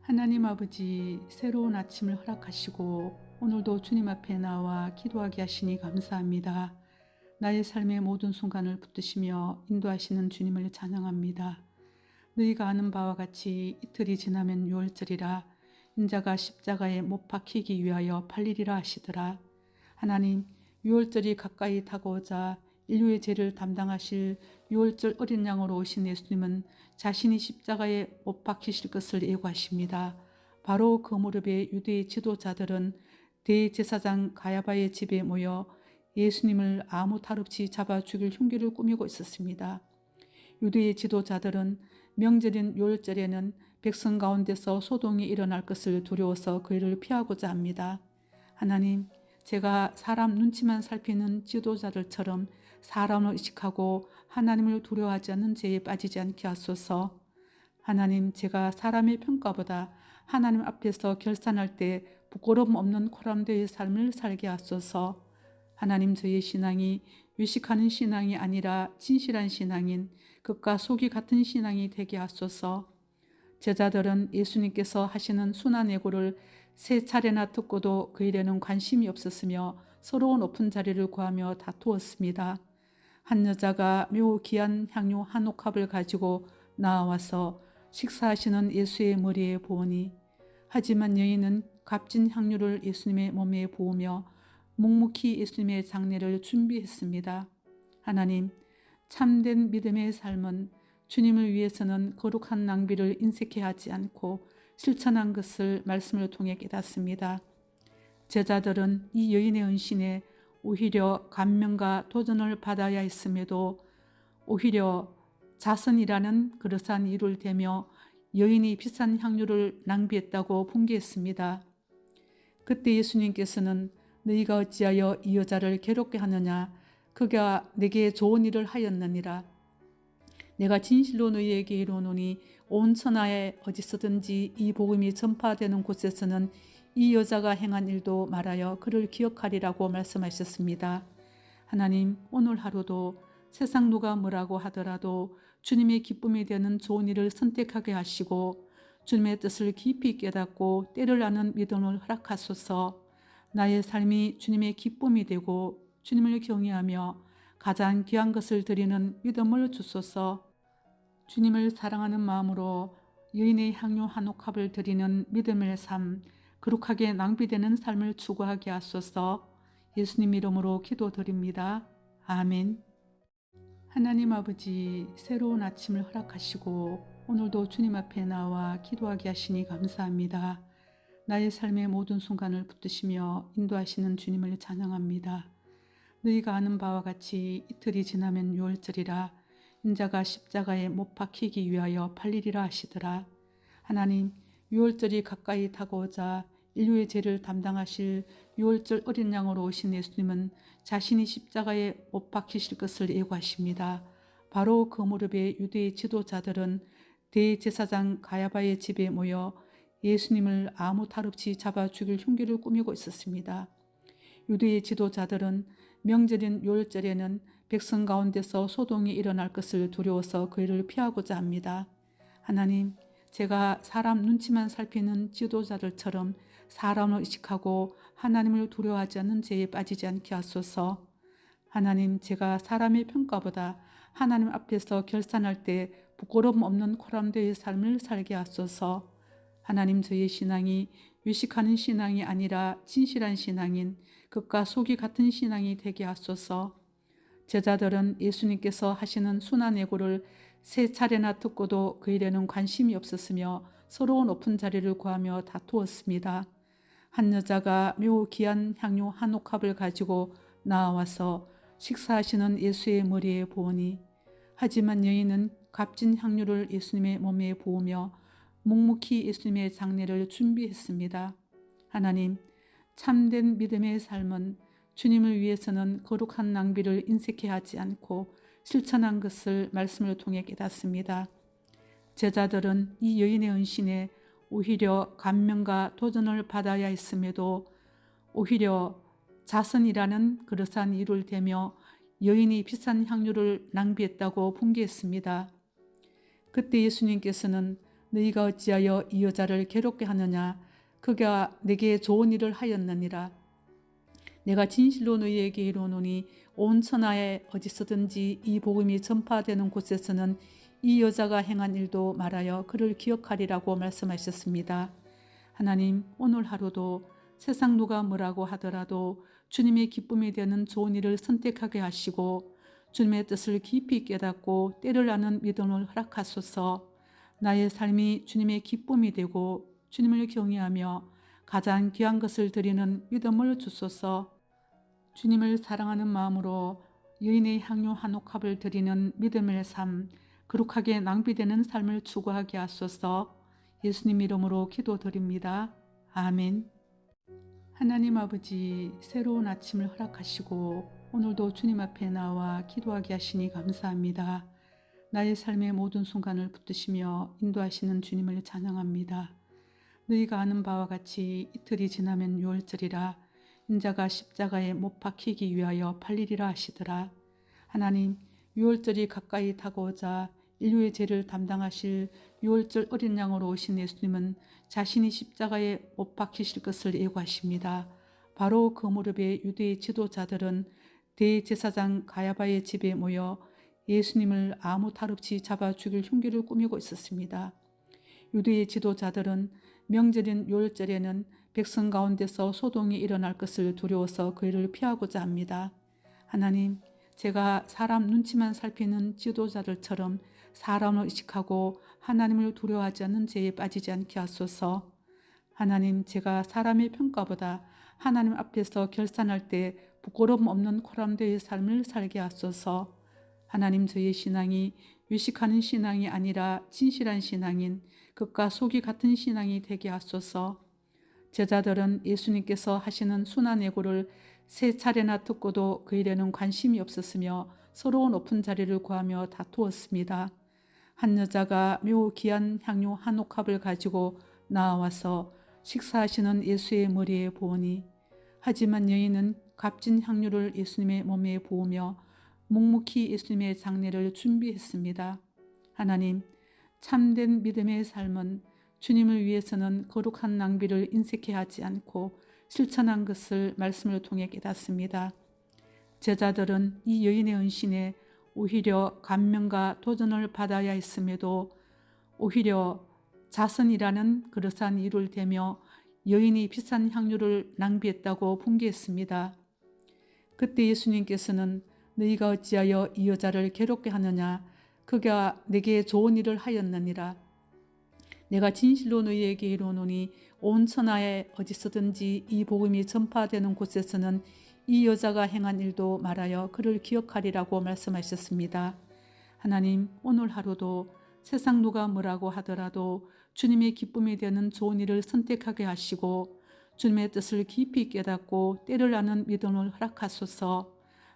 하나님 아버지, 새로운 아침을 허락하시고 오늘도 주님 앞에 나와 기도하게 하시니 감사합니다. 나의 삶의 모든 순간을 붙드시며 인도하시는 주님을 찬양합니다. 너희가 아는 바와 같이 이틀이 지나면 유월절이라 인자가 십자가에 못 박히기 위하여 팔리리라 하시더라. 하나님, 유월절이 가까이 다가오자 인류의 죄를 담당하실 유월절 어린 양으로 오신 예수님은 자신이 십자가에 못 박히실 것을 예고하십니다. 바로 그 무렵에 유대의 지도자들은 대제사장 가야바의 집에 모여 예수님을 아무 탈 없이 잡아 죽일 흉기를 꾸미고 있었습니다. 유대의 지도자들은 명절인 유월절에는 백성 가운데서 소동이 일어날 것을 두려워서 그 일을 피하고자 합니다. 하나님, 제가 사람 눈치만 살피는 지도자들처럼 사람을 의식하고 하나님을 두려워하지 않는 죄에 빠지지 않게 하소서. 하나님, 제가 사람의 평가보다 하나님 앞에서 결산할 때 부끄러움 없는 코람되의 삶을 살게 하소서. 하나님, 저의 신앙이 외식하는 신앙이 아니라 진실한 신앙인 겉과 속이 같은 신앙이 되게 하소서. 제자들은 예수님께서 하시는 순환 예고를 세 차례나 듣고도 그 일에는 관심이 없었으며 서로 높은 자리를 구하며 다투었습니다. 한 여자가 매우 귀한 향유 한 옥합을 가지고 나와서 식사하시는 예수의 머리에 부으니, 하지만 여인은 값진 향유를 예수님의 몸에 부으며 묵묵히 예수님의 장례를 준비했습니다. 하나님, 참된 믿음의 삶은 주님을 위해서는 거룩한 낭비를 인색해 하지 않고 실천한 것을 말씀을 통해 깨닫습니다. 제자들은 이 여인의 헌신에 오히려 감명과 도전을 받아야 했음에도 오히려 자선이라는 그릇한 이유를 대며 여인이 비싼 향유를 낭비했다고 분개했습니다. 그때 예수님께서는 너희가 어찌하여 이 여자를 괴롭게 하느냐? 그가 내게 좋은 일을 하였느니라. 내가 진실로 너희에게 이르노니 온 천하에 어디서든지 이 복음이 전파되는 곳에서는 이 여자가 행한 일도 말하여 그를 기억하리라고 말씀하셨습니다. 하나님, 오늘 하루도 세상 누가 뭐라고 하더라도 주님의 기쁨이 되는 좋은 일을 선택하게 하시고 주님의 뜻을 깊이 깨닫고 때를 아는 믿음을 허락하소서. 나의 삶이 주님의 기쁨이 되고 주님을 경외하며 가장 귀한 것을 드리는 믿음을 주소서. 주님을 사랑하는 마음으로 여인의 향유 한 옥합을 드리는 믿음의 삶, 거룩하게 낭비되는 삶을 추구하게 하소서. 예수님 이름으로 기도드립니다. 아멘. 하나님 아버지, 새로운 아침을 허락하시고 오늘도 주님 앞에 나와 기도하게 하시니 감사합니다. 나의 삶의 모든 순간을 붙드시며 인도하시는 주님을 찬양합니다. 너희가 아는 바와 같이 이틀이 지나면 유월절이라 인자가 십자가에 못 박히기 위하여 팔리리라 하시더라. 하나님, 유월절이 가까이 다가오자 인류의 죄를 담당하실 유월절 어린 양으로 오신 예수님은 자신이 십자가에 못 박히실 것을 예고하십니다. 바로 그 무렵에 유대의 지도자들은 대제사장 가야바의 집에 모여 예수님을 아무 탈 없이 잡아 죽일 흉기를 꾸미고 있었습니다. 유대의 지도자들은 명절인 유월절에는 백성 가운데서 소동이 일어날 것을 두려워서 그 일을 피하고자 합니다. 하나님, 제가 사람 눈치만 살피는 지도자들처럼 사람을 의식하고 하나님을 두려워하지 않는 죄에 빠지지 않게 하소서. 하나님, 제가 사람의 평가보다 하나님 앞에서 결산할 때 부끄러움 없는 코람되의 삶을 살게 하소서. 하나님, 저의 신앙이 외식하는 신앙이 아니라 진실한 신앙인 겉과 속이 같은 신앙이 되게 하소서. 제자들은 예수님께서 하시는 순환 예고를 세 차례나 듣고도 그 일에는 관심이 없었으며 서로 높은 자리를 구하며 다투었습니다. 한 여자가 매우 귀한 향유 한 옥합을 가지고 나와서 식사하시는 예수의 머리에 부으니, 하지만 여인은 값진 향유를 예수님의 몸에 부으며 묵묵히 예수님의 장례를 준비했습니다. 하나님, 참된 믿음의 삶은 주님을 위해서는 거룩한 낭비를 인색해 하지 않고 실천한 것을 말씀을 통해 깨닫습니다. 제자들은 이 여인의 헌신에 오히려 감명과 도전을 받아야 했음에도 오히려 자선이라는 그릇한 이유를 대며 여인이 비싼 향유를 낭비했다고 분개했습니다. 그때 예수님께서는 너희가 어찌하여 이 여자를 괴롭게 하느냐. 그가 내게 좋은 일을 하였느니라. 내가 진실로 너희에게 이르노니 온 천하에 어디서든지 이 복음이 전파되는 곳에서는 이 여자가 행한 일도 말하여 그를 기억하리라고 말씀하셨습니다. 하나님, 오늘 하루도 세상 누가 뭐라고 하더라도 주님의 기쁨이 되는 좋은 일을 선택하게 하시고 주님의 뜻을 깊이 깨닫고 때를 아는 믿음을 허락하소서. 나의 삶이 주님의 기쁨이 되고 주님을 경외하며 가장 귀한 것을 드리는 믿음을 주소서. 주님을 사랑하는 마음으로 여인의 향유 한 옥합을 드리는 믿음의 삶, 거룩하게 낭비되는 삶을 추구하게 하소서. 예수님 이름으로 기도드립니다. 아멘. 하나님 아버지, 새로운 아침을 허락하시고 오늘도 주님 앞에 나와 기도하게 하시니 감사합니다. 나의 삶의 모든 순간을 붙드시며 인도하시는 주님을 찬양합니다. 너희가 아는 바와 같이 이틀이 지나면 유월절이라 인자가 십자가에 못 박히기 위하여 팔리리라 하시더라. 하나님, 유월절이 가까이 다가오자 인류의 죄를 담당하실 유월절 어린 양으로 오신 예수님은 자신이 십자가에 못 박히실 것을 예고하십니다. 바로 그 무렵에 유대의 지도자들은 대제사장 가야바의 집에 모여 예수님을 아무 탈 없이 잡아 죽일 흉기를 꾸미고 있었습니다. 유대의 지도자들은 명절인 유월절에는 백성 가운데서 소동이 일어날 것을 두려워서 그 일을 피하고자 합니다. 하나님, 제가 사람 눈치만 살피는 지도자들처럼 사람을 의식하고 하나님을 두려워하지 않는 죄에 빠지지 않게 하소서. 하나님, 제가 사람의 평가보다 하나님 앞에서 결산할 때 부끄러움 없는 코람대의 삶을 살게 하소서. 하나님, 저의 신앙이 유식하는 신앙이 아니라 진실한 신앙인 겉과 속이 같은 신앙이 되게 하소서. 제자들은 예수님께서 하시는 순환 예고를 세 차례나 듣고도 그 일에는 관심이 없었으며 서로 높은 자리를 구하며 다투었습니다. 한 여자가 매우 귀한 향유 한 옥합을 가지고 나와서 식사하시는 예수의 머리에 부으니, 하지만 여인은 값진 향유를 예수님의 몸에 부으며 묵묵히 예수님의 장례를 준비했습니다. 하나님, 참된 믿음의 삶은 주님을 위해서는 거룩한 낭비를 인색해 하지 않고 실천한 것을 말씀을 통해 깨닫습니다. 제자들은 이 여인의 헌신에 오히려 감명과 도전을 받아야 했음에도 오히려 자선이라는 그릇한 이유를 대며 여인이 비싼 향유를 낭비했다고 분개했습니다. 그때 예수님께서는 너희가 어찌하여 이 여자를 괴롭게 하느냐. 그가 내게 좋은 일을 하였느니라. 내가 진실로 너희에게 이르노니 온 천하에 어디서든지 이 복음이 전파되는 곳에서는 이 여자가 행한 일도 말하여 그를 기억하리라고 말씀하셨습니다. 하나님, 오늘 하루도 세상 누가 뭐라고 하더라도 주님의 기쁨이 되는 좋은 일을 선택하게 하시고 주님의 뜻을 깊이 깨닫고 때를 아는 믿음을 허락하소서.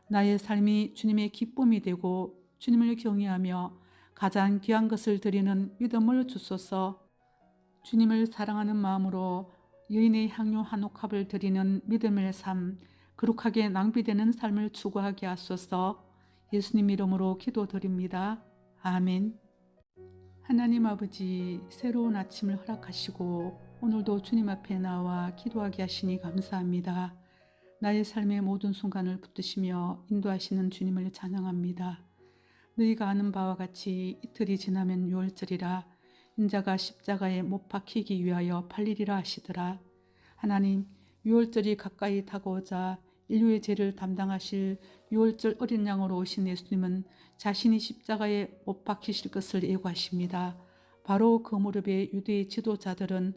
나의 삶이 주님의 기쁨이 되고 주님을 경외하며 가장 귀한 것을 드리는 믿음을 주소서. 주님을 사랑하는 마음으로 여인의 향유 한 옥합을 드리는 믿음의 삶, 거룩하게 낭비되는 삶을 추구하게 하소서. 예수님 이름으로 기도드립니다. 아멘. 하나님 아버지, 새로운 아침을 허락하시고 오늘도 주님 앞에 나와 기도하게 하시니 감사합니다. 나의 삶의 모든 순간을 붙드시며 인도하시는 주님을 찬양합니다. 너희가 아는 바와 같이 이틀이 지나면 유월절이라 인자가 십자가에 못 박히기 위하여 팔리리라 하시더라. 하나님, 유월절이 가까이 다가오자 인류의 죄를 담당하실 유월절 어린 양으로 오신 예수님은 자신이 십자가에 못 박히실 것을 예고하십니다. 바로 그 무렵에 유대의 지도자들은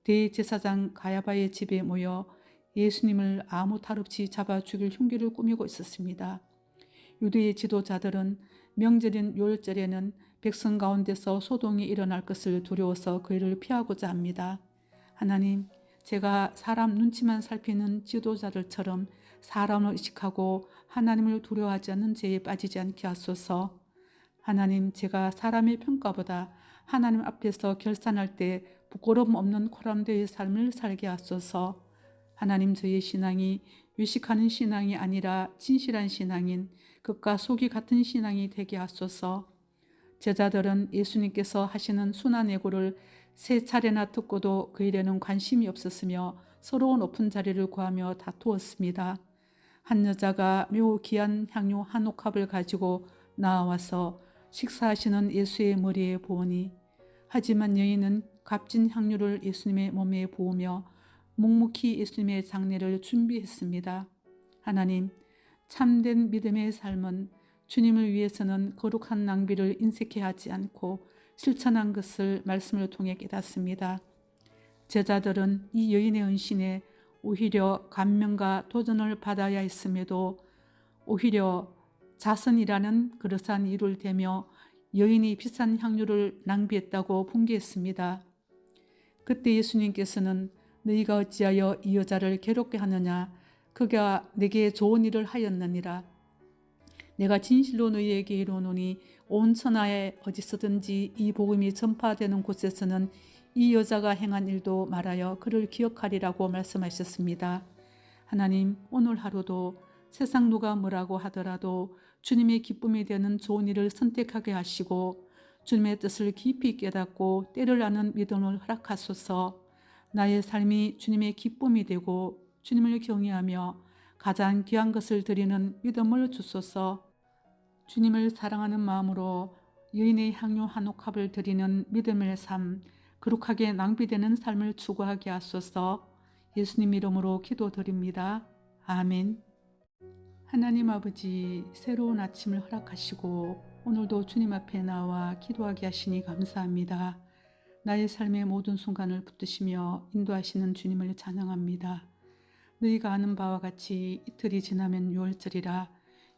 대제사장 가야바의 집에 모여 예수님을 아무 탈 없이 잡아 죽일 흉기를 꾸미고 있었습니다. 유대의 지도자들은 명절인 유월절에는 백성 가운데서 소동이 일어날 것을 두려워서 그 일을 피하고자 합니다. 하나님, 제가 사람 눈치만 살피는 지도자들처럼 사람을 의식하고 하나님을 두려워하지 않는 죄에 빠지지 않게 하소서. 하나님, 제가 사람의 평가보다 하나님 앞에서 결산할 때 부끄러움 없는 코람대의 삶을 살게 하소서. 하나님, 저의 신앙이 유식하는 신앙이 아니라 진실한 신앙인 겉과 속이 같은 신앙이 되게 하소서. 제자들은 예수님께서 하시는 순환예고를 세 차례나 듣고도 그 일에는 관심이 없었으며 서로 높은 자리를 구하며 다투었습니다. 한 여자가 매우 귀한 향유 한 옥합을 가지고 나와서 식사하시는 예수의 머리에 부으니, 하지만 여인은 값진 향유를 예수님의 몸에 부으며 묵묵히 예수님의 장례를 준비했습니다. 하나님, 참된 믿음의 삶은 주님을 위해서는 거룩한 낭비를 인색해 하지 않고 실천한 것을 말씀을 통해 깨닫습니다. 제자들은 이 여인의 헌신에 오히려 감명과 도전을 받아야 했음에도 오히려 자선이라는 그릇한 이유를 대며 여인이 비싼 향유를 낭비했다고 분개했습니다. 그때 예수님께서는 너희가 어찌하여 이 여자를 괴롭게 하느냐? 그가 내게 좋은 일을 하였느니라. 내가 진실로 너희에게 이르노니 온 천하에 어디서든지 이 복음이 전파되는 곳에서는 이 여자가 행한 일도 말하여 그를 기억하리라고 말씀하셨습니다. 하나님, 오늘 하루도 세상 누가 뭐라고 하더라도 주님의 기쁨이 되는 좋은 일을 선택하게 하시고 주님의 뜻을 깊이 깨닫고 때를 아는 믿음을 허락하소서. 나의 삶이 주님의 기쁨이 되고 주님을 경외하며 가장 귀한 것을 드리는 믿음을 주소서. 주님을 사랑하는 마음으로 여인의 향유 한 옥합을 드리는 믿음의 삶, 거룩하게 낭비되는 삶을 추구하게 하소서. 예수님 이름으로 기도드립니다. 아멘. 하나님 아버지, 새로운 아침을 허락하시고 오늘도 주님 앞에 나와 기도하게 하시니 감사합니다. 나의 삶의 모든 순간을 붙드시며 인도하시는 주님을 찬양합니다. 너희가 아는 바와 같이 이틀이 지나면 유월절이라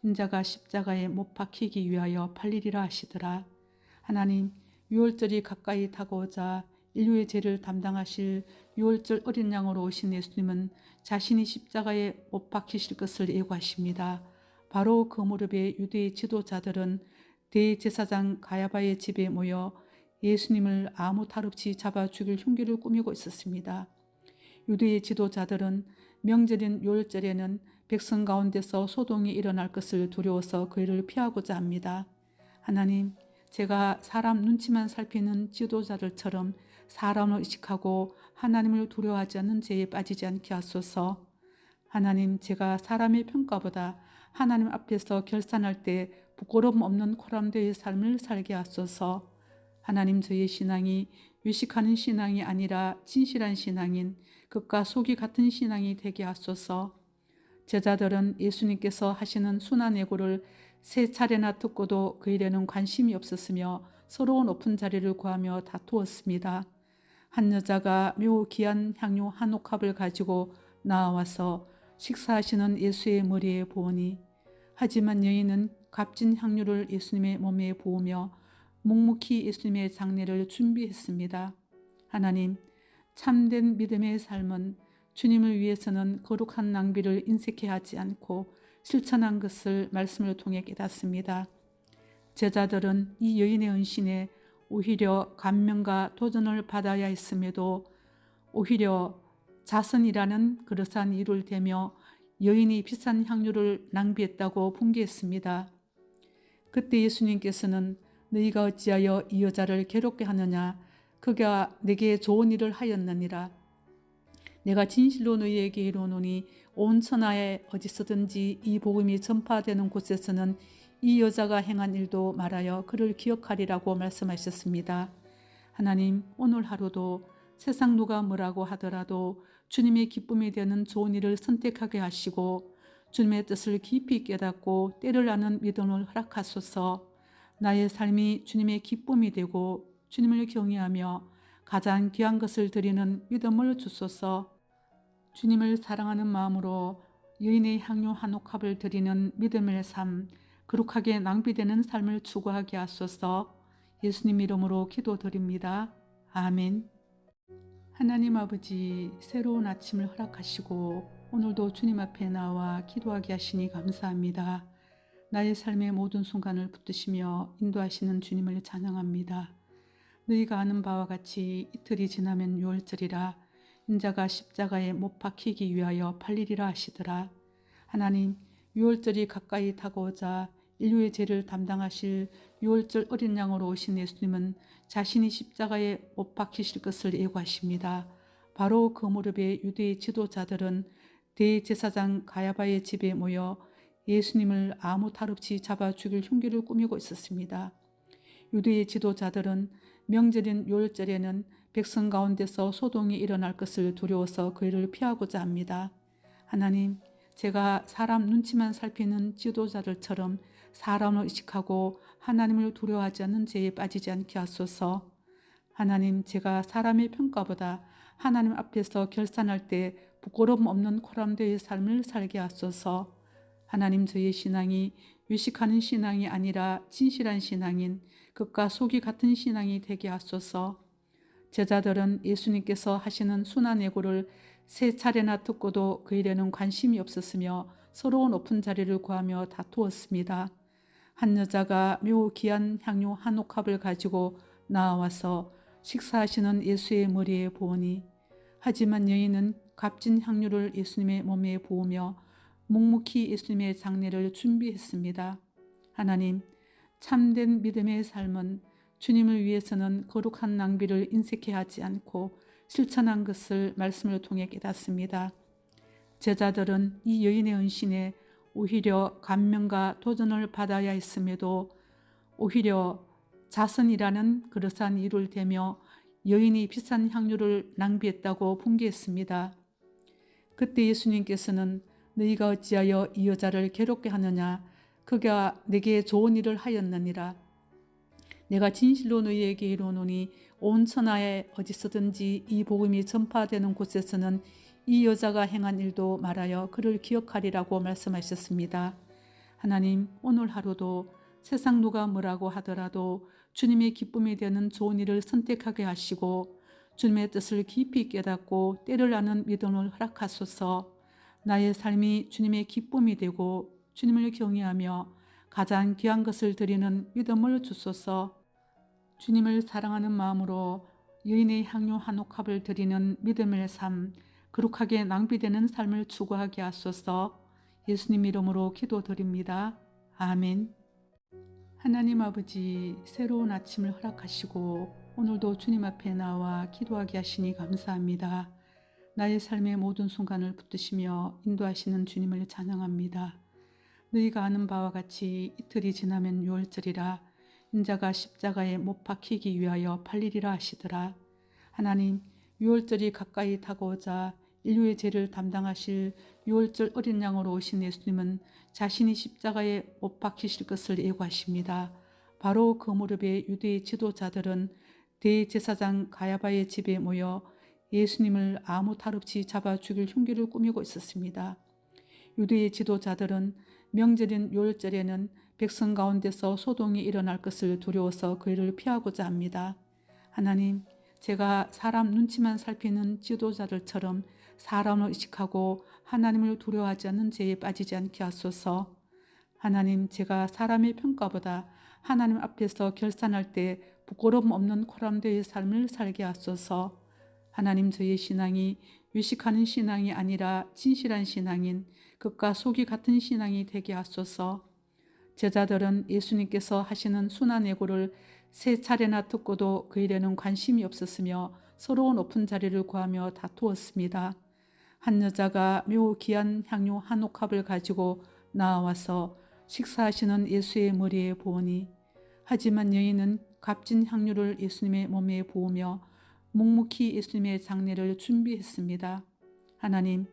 인자가 십자가에 못 박히기 위하여 팔리리라 하시더라. 하나님, 유월절이 가까이 다가오자 인류의 죄를 담당하실 유월절 어린 양으로 오신 예수님은 자신이 십자가에 못 박히실 것을 예고하십니다. 바로 그 무렵에 유대의 지도자들은 대제사장 가야바의 집에 모여 예수님을 아무 탈 없이 잡아 죽일 흉기를 꾸미고 있었습니다. 유대의 지도자들은 명절인 유월절에는 백성 가운데서 소동이 일어날 것을 두려워서 그 일을 피하고자 합니다. 하나님, 제가 사람 눈치만 살피는 지도자들처럼 사람을 의식하고 하나님을 두려워하지 않는 죄에 빠지지 않게 하소서. 하나님, 제가 사람의 평가보다 하나님 앞에서 결산할 때 부끄러움 없는 코람대의 삶을 살게 하소서. 하나님, 저의 신앙이 유식하는 신앙이 아니라 진실한 신앙인 겉과 속이 같은 신앙이 되게 하소서. 제자들은 예수님께서 하시는 순환예고를 세 차례나 듣고도 그 일에는 관심이 없었으며 서로 높은 자리를 구하며 다투었습니다. 한 여자가 매우 귀한 향유 한 옥합을 가지고 나와서 식사하시는 예수의 머리에 부으니, 하지만 여인은 값진 향유를 예수님의 몸에 부으며 묵묵히 예수님의 장례를 준비했습니다. 하나님, 참된 믿음의 삶은 주님을 위해서는 거룩한 낭비를 인색해 하지 않고 실천한 것을 말씀을 통해 깨닫습니다. 제자들은 이 여인의 헌신에 오히려 감명과 도전을 받아야 했음에도 오히려 자선이라는 그릇한 이유를 대며 여인이 비싼 향유를 낭비했다고 분개했습니다. 그때 예수님께서는 너희가 어찌하여 이 여자를 괴롭게 하느냐? 그가 내게 좋은 일을 하였느니라. 내가 진실로 너희에게 이르노니 온 천하에 어디서든지 이 복음이 전파되는 곳에서는 이 여자가 행한 일도 말하여 그를 기억하리라고 말씀하셨습니다. 하나님, 오늘 하루도 세상 누가 뭐라고 하더라도 주님의 기쁨이 되는 좋은 일을 선택하게 하시고 주님의 뜻을 깊이 깨닫고 때를 아는 믿음을 허락하소서. 나의 삶이 주님의 기쁨이 되고 주님을 경외하며 가장 귀한 것을 드리는 믿음을 주소서. 주님을 사랑하는 마음으로 여인의 향유 한 옥합을 드리는 믿음의 삶, 거룩하게 낭비되는 삶을 추구하게 하소서. 예수님 이름으로 기도드립니다. 아멘. 하나님 아버지, 새로운 아침을 허락하시고 오늘도 주님 앞에 나와 기도하게 하시니 감사합니다. 나의 삶의 모든 순간을 붙드시며 인도하시는 주님을 찬양합니다. 너희가 아는 바와 같이 이틀이 지나면 유월절이라 인자가 십자가에 못 박히기 위하여 팔리리라 하시더라. 하나님, 유월절이 가까이 다가오자 인류의 죄를 담당하실 유월절 어린 양으로 오신 예수님은 자신이 십자가에 못 박히실 것을 예고하십니다. 바로 그 무렵에 유대의 지도자들은 대제사장 가야바의 집에 모여 예수님을 아무 탈 없이 잡아 죽일 흉기를 꾸미고 있었습니다. 유대의 지도자들은 명절인 유월절에는 백성 가운데서 소동이 일어날 것을 두려워서 그 일을 피하고자 합니다. 하나님, 제가 사람 눈치만 살피는 지도자들처럼 사람을 의식하고 하나님을 두려워하지 않는 죄에 빠지지 않게 하소서. 하나님, 제가 사람의 평가보다 하나님 앞에서 결산할 때 부끄러움 없는 코람되의 삶을 살게 하소서. 하나님, 저의 신앙이 위식하는 신앙이 아니라 진실한 신앙인 겉과 속이 같은 신앙이 되게 하소서. 제자들은 예수님께서 하시는 순환 예고를 세 차례나 듣고도 그 일에는 관심이 없었으며 서로 높은 자리를 구하며 다투었습니다. 한 여자가 매우 귀한 향료 한 옥합을 가지고 나와서 식사하시는 예수의 머리에 부으니, 하지만 여인은 값진 향료를 예수님의 몸에 부으며 묵묵히 예수님의 장례를 준비했습니다. 하나님, 참된 믿음의 삶은 주님을 위해서는 거룩한 낭비를 인색해 하지 않고 실천한 것을 말씀을 통해 깨닫습니다. 제자들은 이 여인의 헌신에 오히려 감명과 도전을 받아야 했음에도 오히려 자선이라는 그릇한 이유를 대며 여인이 비싼 향료를 낭비했다고 분개했습니다. 그때 예수님께서는 너희가 어찌하여 이 여자를 괴롭게 하느냐? 그가 내게 좋은 일을 하였느니라. 내가 진실로 너희에게 이르노니 온 천하에 어디서든지 이 복음이 전파되는 곳에서는 이 여자가 행한 일도 말하여 그를 기억하리라고 말씀하셨습니다. 하나님, 오늘 하루도 세상 누가 뭐라고 하더라도 주님의 기쁨이 되는 좋은 일을 선택하게 하시고 주님의 뜻을 깊이 깨닫고 때를 아는 믿음을 허락하소서. 나의 삶이 주님의 기쁨이 되고 주님을 경외하며 가장 귀한 것을 드리는 믿음을 주소서. 주님을 사랑하는 마음으로 여인의 향료 한 옥합을 드리는 믿음의 삶, 거룩하게 낭비되는 삶을 추구하게 하소서. 예수님 이름으로 기도드립니다. 아멘. 하나님 아버지, 새로운 아침을 허락하시고 오늘도 주님 앞에 나와 기도하게 하시니 감사합니다. 나의 삶의 모든 순간을 붙드시며 인도하시는 주님을 찬양합니다. 너희가 아는 바와 같이 이틀이 지나면 유월절이라 인자가 십자가에 못 박히기 위하여 팔리리라 하시더라. 하나님, 유월절이 가까이 다가오자 인류의 죄를 담당하실 유월절 어린 양으로 오신 예수님은 자신이 십자가에 못 박히실 것을 예고하십니다. 바로 그 무렵에 유대의 지도자들은 대제사장 가야바의 집에 모여 예수님을 아무 탈 없이 잡아 죽일 흉기를 꾸미고 있었습니다. 유대의 지도자들은 명절인 유월절에는 백성 가운데서 소동이 일어날 것을 두려워서 그 일을 피하고자 합니다. 하나님, 제가 사람 눈치만 살피는 지도자들처럼 사람을 의식하고 하나님을 두려워하지 않는 죄에 빠지지 않게 하소서. 하나님, 제가 사람의 평가보다 하나님 앞에서 결산할 때 부끄러움 없는 코람되의 삶을 살게 하소서. 하나님, 저의 신앙이 위식하는 신앙이 아니라 진실한 신앙인 겉과 속이 같은 신앙이 되게 하소서. 제자들은 예수님께서 하시는 순환 예고를 세 차례나 듣고도 그 일에는 관심이 없었으며 서로 높은 자리를 구하며 다투었습니다. 한 여자가 매우 귀한 향료 한 옥합을 가지고 나와서 식사하시는 예수의 머리에 부으니, 하지만 여인은 값진 향료를 예수님의 몸에 부으며 묵묵히 예수님의 장례를 준비했습니다. 하나님,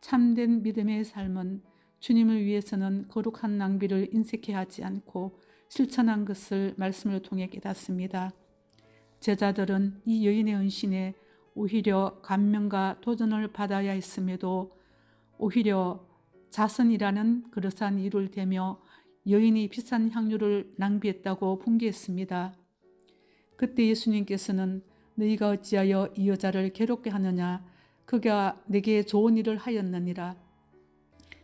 참된 믿음의 삶은 주님을 위해서는 거룩한 낭비를 인색해 하지 않고 실천한 것을 말씀을 통해 깨닫습니다. 제자들은 이 여인의 헌신에 오히려 감명과 도전을 받아야 했음에도 오히려 자선이라는 그릇한 이유를 대며 여인이 비싼 향료를 낭비했다고 분개했습니다. 그때 예수님께서는 너희가 어찌하여 이 여자를 괴롭게 하느냐? 그가 내게 좋은 일을 하였느니라.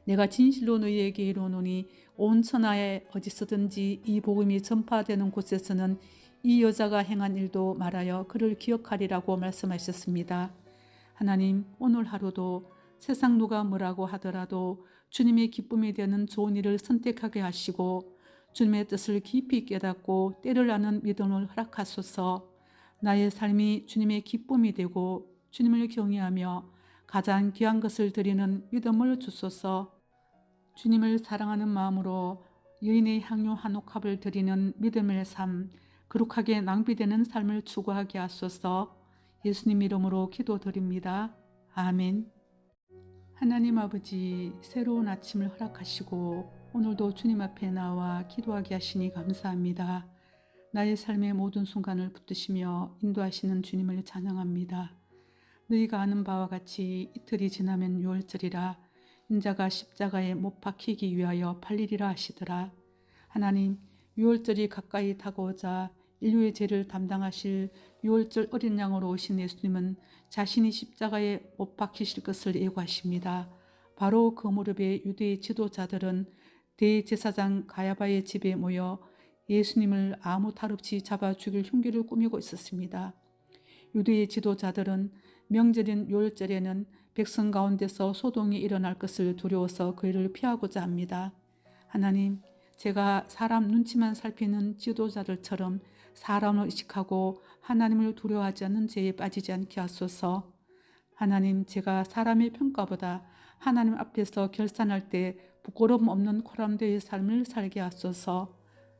내가 진실로 너희에게 이르노니 온 천하에 어디서든지 이 복음이 전파되는 곳에서는 이 여자가 행한 일도 말하여 그를 기억하리라고 말씀하셨습니다. 하나님, 오늘 하루도 세상 누가 뭐라고 하더라도 주님의 기쁨이 되는 좋은 일을 선택하게 하시고 주님의 뜻을 깊이 깨닫고 때를 아는 믿음을 허락하소서. 나의 삶이 주님의 기쁨이 되고 주님을 경외하며 가장 귀한 것을 드리는 믿음을 주소서. 주님을 사랑하는 마음으로 여인의 향유 한 옥합을 드리는 믿음의 삶, 거룩하게 낭비되는 삶을 추구하게 하소서. 예수님 이름으로 기도드립니다. 아멘. 하나님 아버지, 새로운 아침을 허락하시고 오늘도 주님 앞에 나와 기도하게 하시니 감사합니다. 나의 삶의 모든 순간을 붙드시며 인도하시는 주님을 찬양합니다. 너희가 아는 바와 같이 이틀이 지나면 유월절이라 인자가 십자가에 못 박히기 위하여 팔리리라 하시더라. 하나님, 유월절이 가까이 다가오자 인류의 죄를 담당하실 유월절 어린 양으로 오신 예수님은 자신이 십자가에 못 박히실 것을 예고하십니다. 바로 그 무렵에 유대의 지도자들은 대제사장 가야바의 집에 모여 예수님을 아무 탈 없이 잡아 죽일 흉기를 꾸미고 있었습니다. 유대의 지도자들은 명절인 유월절에는 백성 가운데서 소동이 일어날 것을 두려워서 그 일을 피하고자 합니다. 하나님, 제가 사람 눈치만 살피는 지도자들처럼 사람을 의식하고 하나님을 두려워하지 않는 죄에 빠지지 않게 하소서. 하나님, 제가 사람의 평가보다 하나님 앞에서 결산할 때 부끄러움 없는 코람되의 삶을 살게 하소서.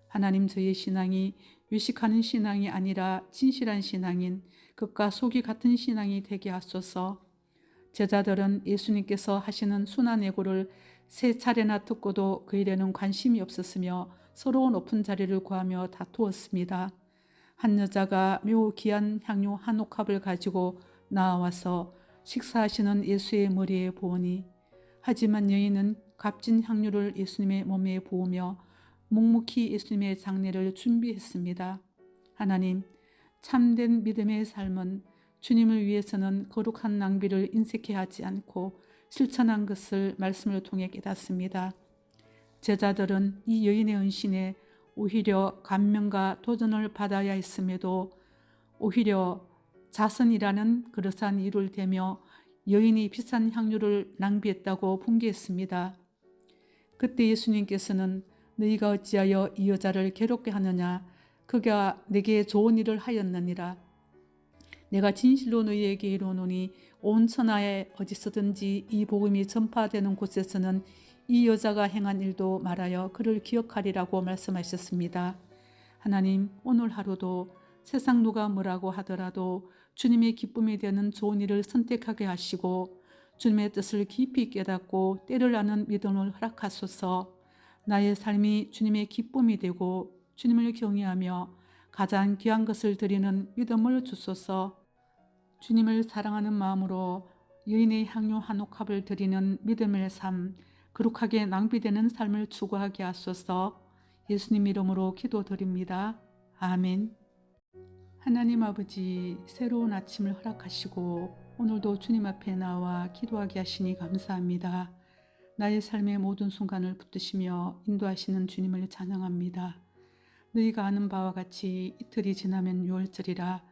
하나님, 저의 신앙이 유식하는 신앙이 아니라 진실한 신앙인 겉과 속이 같은 신앙이 되게 하소서. 제자들은 예수님께서 하시는 순환 예고를 세 차례나 듣고도 그 일에는 관심이 없었으며 서로 높은 자리를 구하며 다투었습니다. 한 여자가 매우 귀한 향유 한 옥합을 가지고 나와서 식사하시는 예수의 머리에 부으니, 하지만 여인은 값진 향유를 예수님의 몸에 부으며 묵묵히 예수님의 장례를 준비했습니다. 하나님, 참된 믿음의 삶은 주님을 위해서는 거룩한 낭비를 인색해 하지 않고 실천한 것을 말씀을 통해 깨닫습니다. 제자들은 이 여인의 헌신에 오히려 감명과 도전을 받아야 했음에도 오히려 자선이라는 그릇한 이유를 대며 여인이 비싼 향유를 낭비했다고 분개했습니다. 그때 예수님께서는 너희가 어찌하여 이 여자를 괴롭게 하느냐? 그가 내게 좋은 일을 하였느니라. 내가 진실로 너희에게 이르노니 온 천하에 어디서든지 이 복음이 전파되는 곳에서는 이 여자가 행한 일도 말하여 그를 기억하리라고 말씀하셨습니다. 하나님, 오늘 하루도 세상 누가 뭐라고 하더라도 주님의 기쁨이 되는 좋은 일을 선택하게 하시고 주님의 뜻을 깊이 깨닫고 때를 아는 믿음을 허락하소서. 나의 삶이 주님의 기쁨이 되고 주님을 경외하며 가장 귀한 것을 드리는 믿음을 주소서. 주님을 사랑하는 마음으로 여인의 향유 한 옥합을 드리는 믿음의 삶, 거룩하게 낭비되는 삶을 추구하게 하소서. 예수님 이름으로 기도드립니다. 아멘. 하나님 아버지, 새로운 아침을 허락하시고 오늘도 주님 앞에 나와 기도하게 하시니 감사합니다. 나의 삶의 모든 순간을 붙드시며 인도하시는 주님을 찬양합니다. 너희가 아는 바와 같이 이틀이 지나면 유월절이라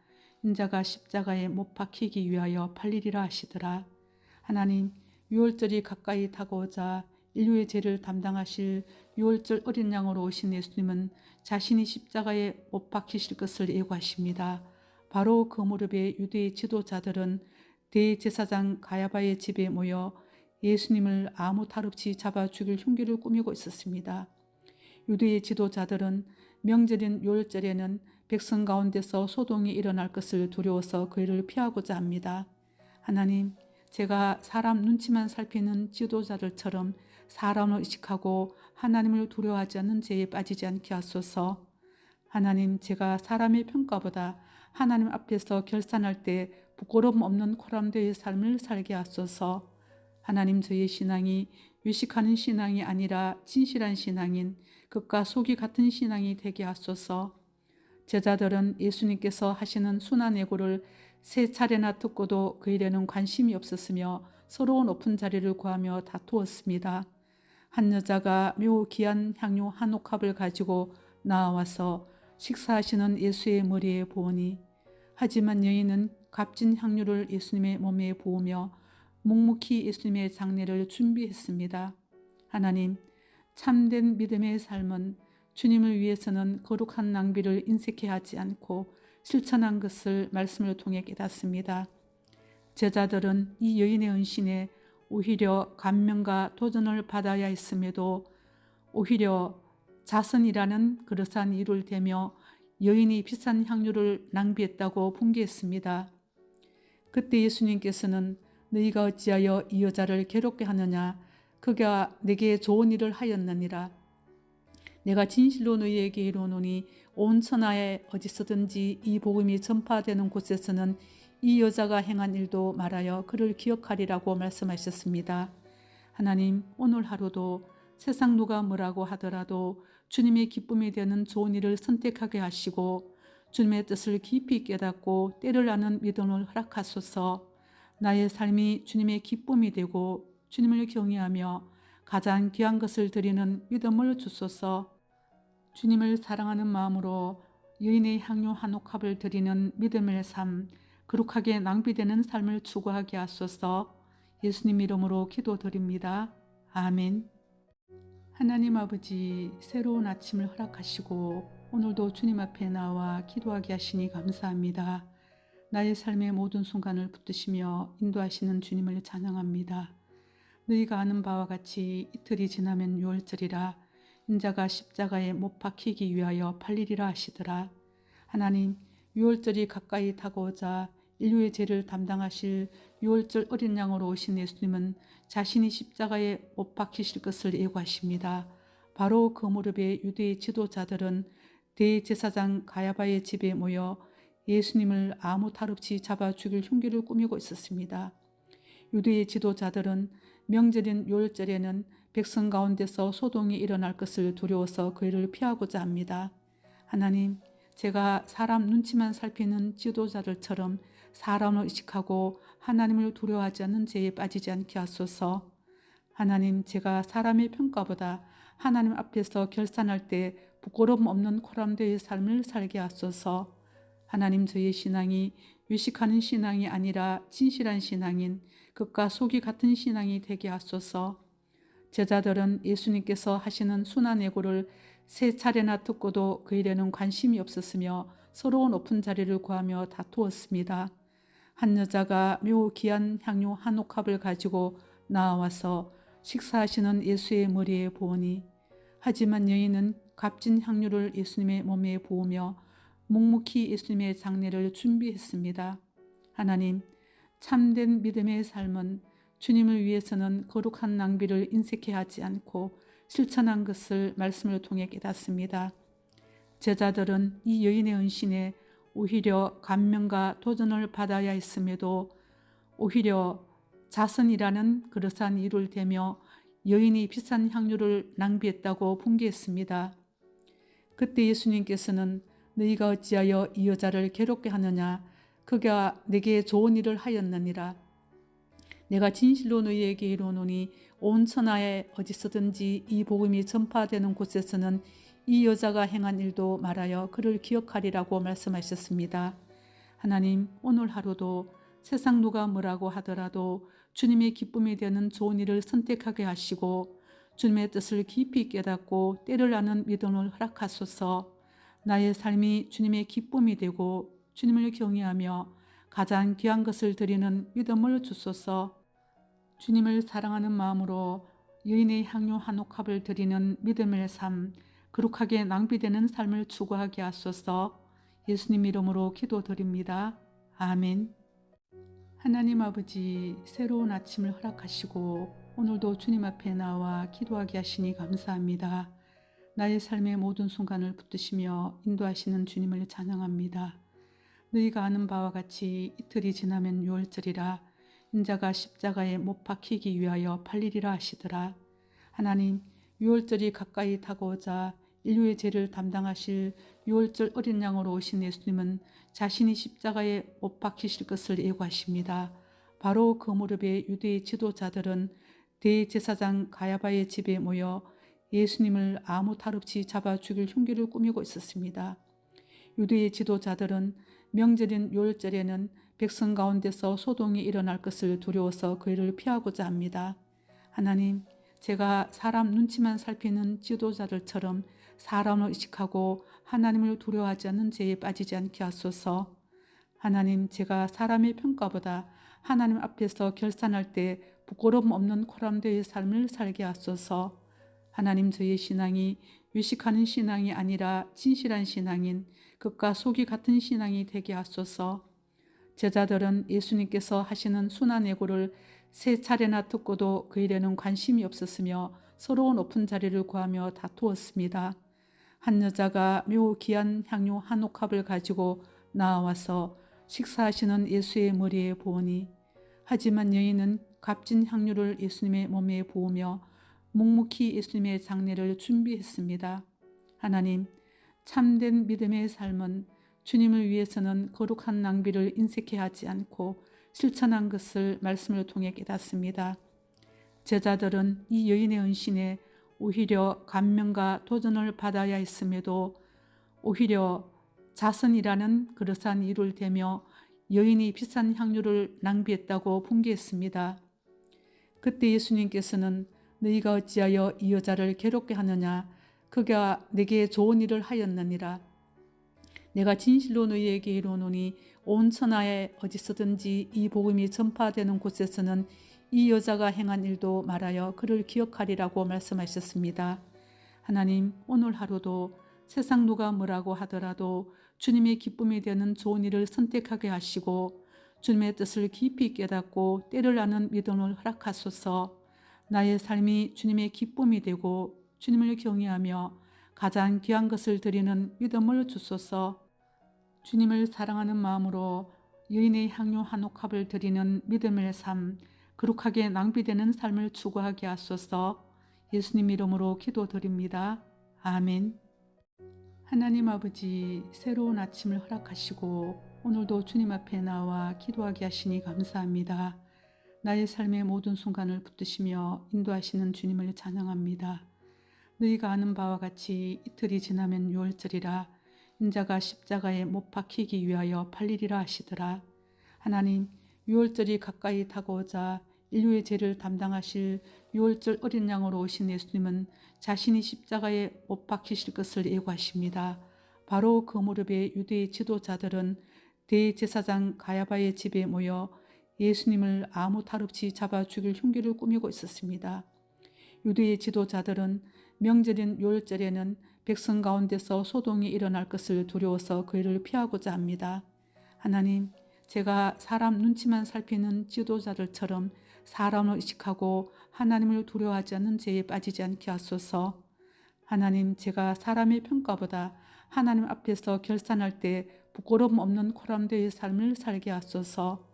인자가 십자가에 못 박히기 위하여 팔리리라 하시더라. 하나님, 유월절이 가까이 다가오자 인류의 죄를 담당하실 유월절 어린 양으로 오신 예수님은 자신이 십자가에 못 박히실 것을 예고하십니다. 바로 그 무렵에 유대의 지도자들은 대제사장 가야바의 집에 모여 예수님을 아무 탈 없이 잡아 죽일 흉기를 꾸미고 있었습니다. 유대의 지도자들은 명절인 유월절에는 백성 가운데서 소동이 일어날 것을 두려워서 그 일을 피하고자 합니다. 하나님, 제가 사람 눈치만 살피는 지도자들처럼 사람을 의식하고 하나님을 두려워하지 않는 죄에 빠지지 않게 하소서. 하나님, 제가 사람의 평가보다 하나님 앞에서 결산할 때 부끄러움 없는 코람되의 삶을 살게 하소서. 하나님, 저의 신앙이 유식하는 신앙이 아니라 진실한 신앙인 겉과 속이 같은 신앙이 되게 하소서. 제자들은 예수님께서 하시는 순환 예고를 세 차례나 듣고도 그 일에는 관심이 없었으며 서로 높은 자리를 구하며 다투었습니다. 한 여자가 매우 귀한 향유 한 옥합을 가지고 나와서 식사하시는 예수의 머리에 부으니, 하지만 여인은 값진 향유를 예수님의 몸에 부으며 묵묵히 예수님의 장례를 준비했습니다. 하나님, 참된 믿음의 삶은 주님을 위해서는 거룩한 낭비를 인색해 하지 않고 실천한 것을 말씀을 통해 깨닫습니다. 제자들은 이 여인의 은신에 오히려 감명과 도전을 받아야 했음에도 오히려 자선이라는 그릇한 이유를 대며 여인이 비싼 향유를 낭비했다고 분개했습니다. 그때 예수님께서는 너희가 어찌하여 이 여자를 괴롭게 하느냐? 그가 내게 좋은 일을 하였느니라. 내가 진실로 너희에게 이르노니 온 천하에 어디서든지 이 복음이 전파되는 곳에서는 이 여자가 행한 일도 말하여 그를 기억하리라고 말씀하셨습니다. 하나님, 오늘 하루도 세상 누가 뭐라고 하더라도 주님의 기쁨이 되는 좋은 일을 선택하게 하시고 주님의 뜻을 깊이 깨닫고 때를 아는 믿음을 허락하소서. 나의 삶이 주님의 기쁨이 되고 주님을 경외하며 가장 귀한 것을 드리는 믿음을 주소서. 주님을 사랑하는 마음으로 여인의 향유 한 옥합을 드리는 믿음의 삶, 거룩하게 낭비되는 삶을 추구하게 하소서. 예수님 이름으로 기도드립니다. 아멘. 하나님 아버지, 새로운 아침을 허락하시고 오늘도 주님 앞에 나와 기도하게 하시니 감사합니다. 나의 삶의 모든 순간을 붙드시며 인도하시는 주님을 찬양합니다. 너희가 아는 바와 같이 이틀이 지나면 유월절이라 인자가 십자가에 못 박히기 위하여 팔리리라 하시더라. 하나님, 유월절이 가까이 다가오자 인류의 죄를 담당하실 유월절 어린 양으로 오신 예수님은 자신이 십자가에 못 박히실 것을 예고하십니다. 바로 그 무렵에 유대의 지도자들은 대제사장 가야바의 집에 모여 예수님을 아무 탈 없이 잡아 죽일 흉기를 꾸미고 있었습니다. 유대의 지도자들은 명절인 유월절에는 백성 가운데서 소동이 일어날 것을 두려워서 그 일을 피하고자 합니다. 하나님, 제가 사람 눈치만 살피는 지도자들처럼 사람을 의식하고 하나님을 두려워하지 않는 죄에 빠지지 않게 하소서. 하나님, 제가 사람의 평가보다 하나님 앞에서 결산할 때 부끄러움 없는 코람되의 삶을 살게 하소서. 하나님, 저의 신앙이 외식하는 신앙이 아니라 진실한 신앙인 겉과 속이 같은 신앙이 되게 하소서. 제자들은 예수님께서 하시는 순환 예고를 세 차례나 듣고도 그 일에는 관심이 없었으며 서로 높은 자리를 구하며 다투었습니다. 한 여자가 매우 귀한 향유 한 옥합을 가지고 나와서 식사하시는 예수의 머리에 부으니, 하지만 여인은 값진 향유를 예수님의 몸에 부으며 묵묵히 예수님의 장례를 준비했습니다. 하나님, 참된 믿음의 삶은 주님을 위해서는 거룩한 낭비를 인색해 하지 않고 실천한 것을 말씀을 통해 깨닫습니다. 제자들은 이 여인의 은신에 오히려 감명과 도전을 받아야 했음에도 오히려 자선이라는 그릇한 이유를 대며 여인이 비싼 향유를 낭비했다고 분개했습니다. 그때 예수님께서는 너희가 어찌하여 이 여자를 괴롭게 하느냐? 그가 내게 좋은 일을 하였느니라. 내가 진실로 너희에게 이르노니 온 천하에 어디서든지 이 복음이 전파되는 곳에서는 이 여자가 행한 일도 말하여 그를 기억하리라고 말씀하셨습니다. 하나님, 오늘 하루도 세상 누가 뭐라고 하더라도 주님의 기쁨이 되는 좋은 일을 선택하게 하시고 주님의 뜻을 깊이 깨닫고 때를 아는 믿음을 허락하소서. 나의 삶이 주님의 기쁨이 되고 주님을 경외하며 가장 귀한 것을 드리는 믿음을 주소서. 주님을 사랑하는 마음으로 여인의 향유 한 옥합을 드리는 믿음의 삶, 거룩하게 낭비되는 삶을 추구하게 하소서. 예수님 이름으로 기도드립니다. 아멘. 하나님 아버지, 새로운 아침을 허락하시고 오늘도 주님 앞에 나와 기도하게 하시니 감사합니다. 나의 삶의 모든 순간을 붙드시며 인도하시는 주님을 찬양합니다. 너희가 아는 바와 같이 이틀이 지나면 유월절이라 인자가 십자가에 못 박히기 위하여 팔리리라 하시더라. 하나님, 유월절이 가까이 다가오자 인류의 죄를 담당하실 유월절 어린 양으로 오신 예수님은 자신이 십자가에 못 박히실 것을 예고하십니다. 바로 그 무렵에 유대의 지도자들은 대제사장 가야바의 집에 모여 예수님을 아무 탈 없이 잡아 죽일 흉기를 꾸미고 있었습니다. 유대의 지도자들은 명절인 유월절에는 백성 가운데서 소동이 일어날 것을 두려워서 그 일을 피하고자 합니다. 하나님, 제가 사람 눈치만 살피는 지도자들처럼 사람을 의식하고 하나님을 두려워하지 않는 죄에 빠지지 않게 하소서. 하나님, 제가 사람의 평가보다 하나님 앞에서 결산할 때 부끄러움 없는 코람되의 삶을 살게 하소서. 하나님, 저의 신앙이 유식하는 신앙이 아니라 진실한 신앙인 겉과 속이 같은 신앙이 되게 하소서. 제자들은 예수님께서 하시는 순환예고를 세 차례나 듣고도 그 일에는 관심이 없었으며 서로 높은 자리를 구하며 다투었습니다. 한 여자가 매우 귀한 향유 한 옥합을 가지고 나와서 식사하시는 예수의 머리에 부으니, 하지만 여인은 값진 향유를 예수님의 몸에 부으며 묵묵히 예수님의 장례를 준비했습니다. 하나님, 참된 믿음의 삶은 주님을 위해서는 거룩한 낭비를 인색해 하지 않고 실천한 것을 말씀을 통해 깨닫습니다. 제자들은 이 여인의 헌신에 오히려 감명과 도전을 받아야 했음에도 오히려 자선이라는 그릇한 이유를 대며 여인이 비싼 향유를 낭비했다고 분개했습니다. 그때 예수님께서는 너희가 어찌하여 이 여자를 괴롭게 하느냐? 그가 내게 좋은 일을 하였느니라. 내가 진실로 너희에게 이르노니 온 천하에 어디서든지 이 복음이 전파되는 곳에서는 이 여자가 행한 일도 말하여 그를 기억하리라고 말씀하셨습니다. 하나님, 오늘 하루도 세상 누가 뭐라고 하더라도 주님의 기쁨이 되는 좋은 일을 선택하게 하시고 주님의 뜻을 깊이 깨닫고 때를 아는 믿음을 허락하소서. 나의 삶이 주님의 기쁨이 되고 주님을 경외하며 가장 귀한 것을 드리는 믿음을 주소서. 주님을 사랑하는 마음으로 여인의 향유 한 옥합을 드리는 믿음의 삶, 거룩하게 낭비되는 삶을 추구하게 하소서. 예수님 이름으로 기도드립니다. 아멘. 하나님 아버지, 새로운 아침을 허락하시고 오늘도 주님 앞에 나와 기도하게 하시니 감사합니다. 나의 삶의 모든 순간을 붙드시며 인도하시는 주님을 찬양합니다. 너희가 아는 바와 같이 이틀이 지나면 유월절이라 인자가 십자가에 못 박히기 위하여 팔리리라 하시더라. 하나님, 유월절이 가까이 다가오자 인류의 죄를 담당하실 유월절 어린 양으로 오신 예수님은 자신이 십자가에 못 박히실 것을 예고하십니다. 바로 그 무렵에 유대의 지도자들은 대제사장 가야바의 집에 모여 예수님을 아무 탈 없이 잡아 죽일 흉기를 꾸미고 있었습니다. 유대의 지도자들은 명절인 유월절에는 백성 가운데서 소동이 일어날 것을 두려워서 그 일을 피하고자 합니다. 하나님, 제가 사람 눈치만 살피는 지도자들처럼 사람을 의식하고 하나님을 두려워하지 않는 죄에 빠지지 않게 하소서. 하나님, 제가 사람의 평가보다 하나님 앞에서 결산할 때 부끄러움 없는 코람되의 삶을 살게 하소서.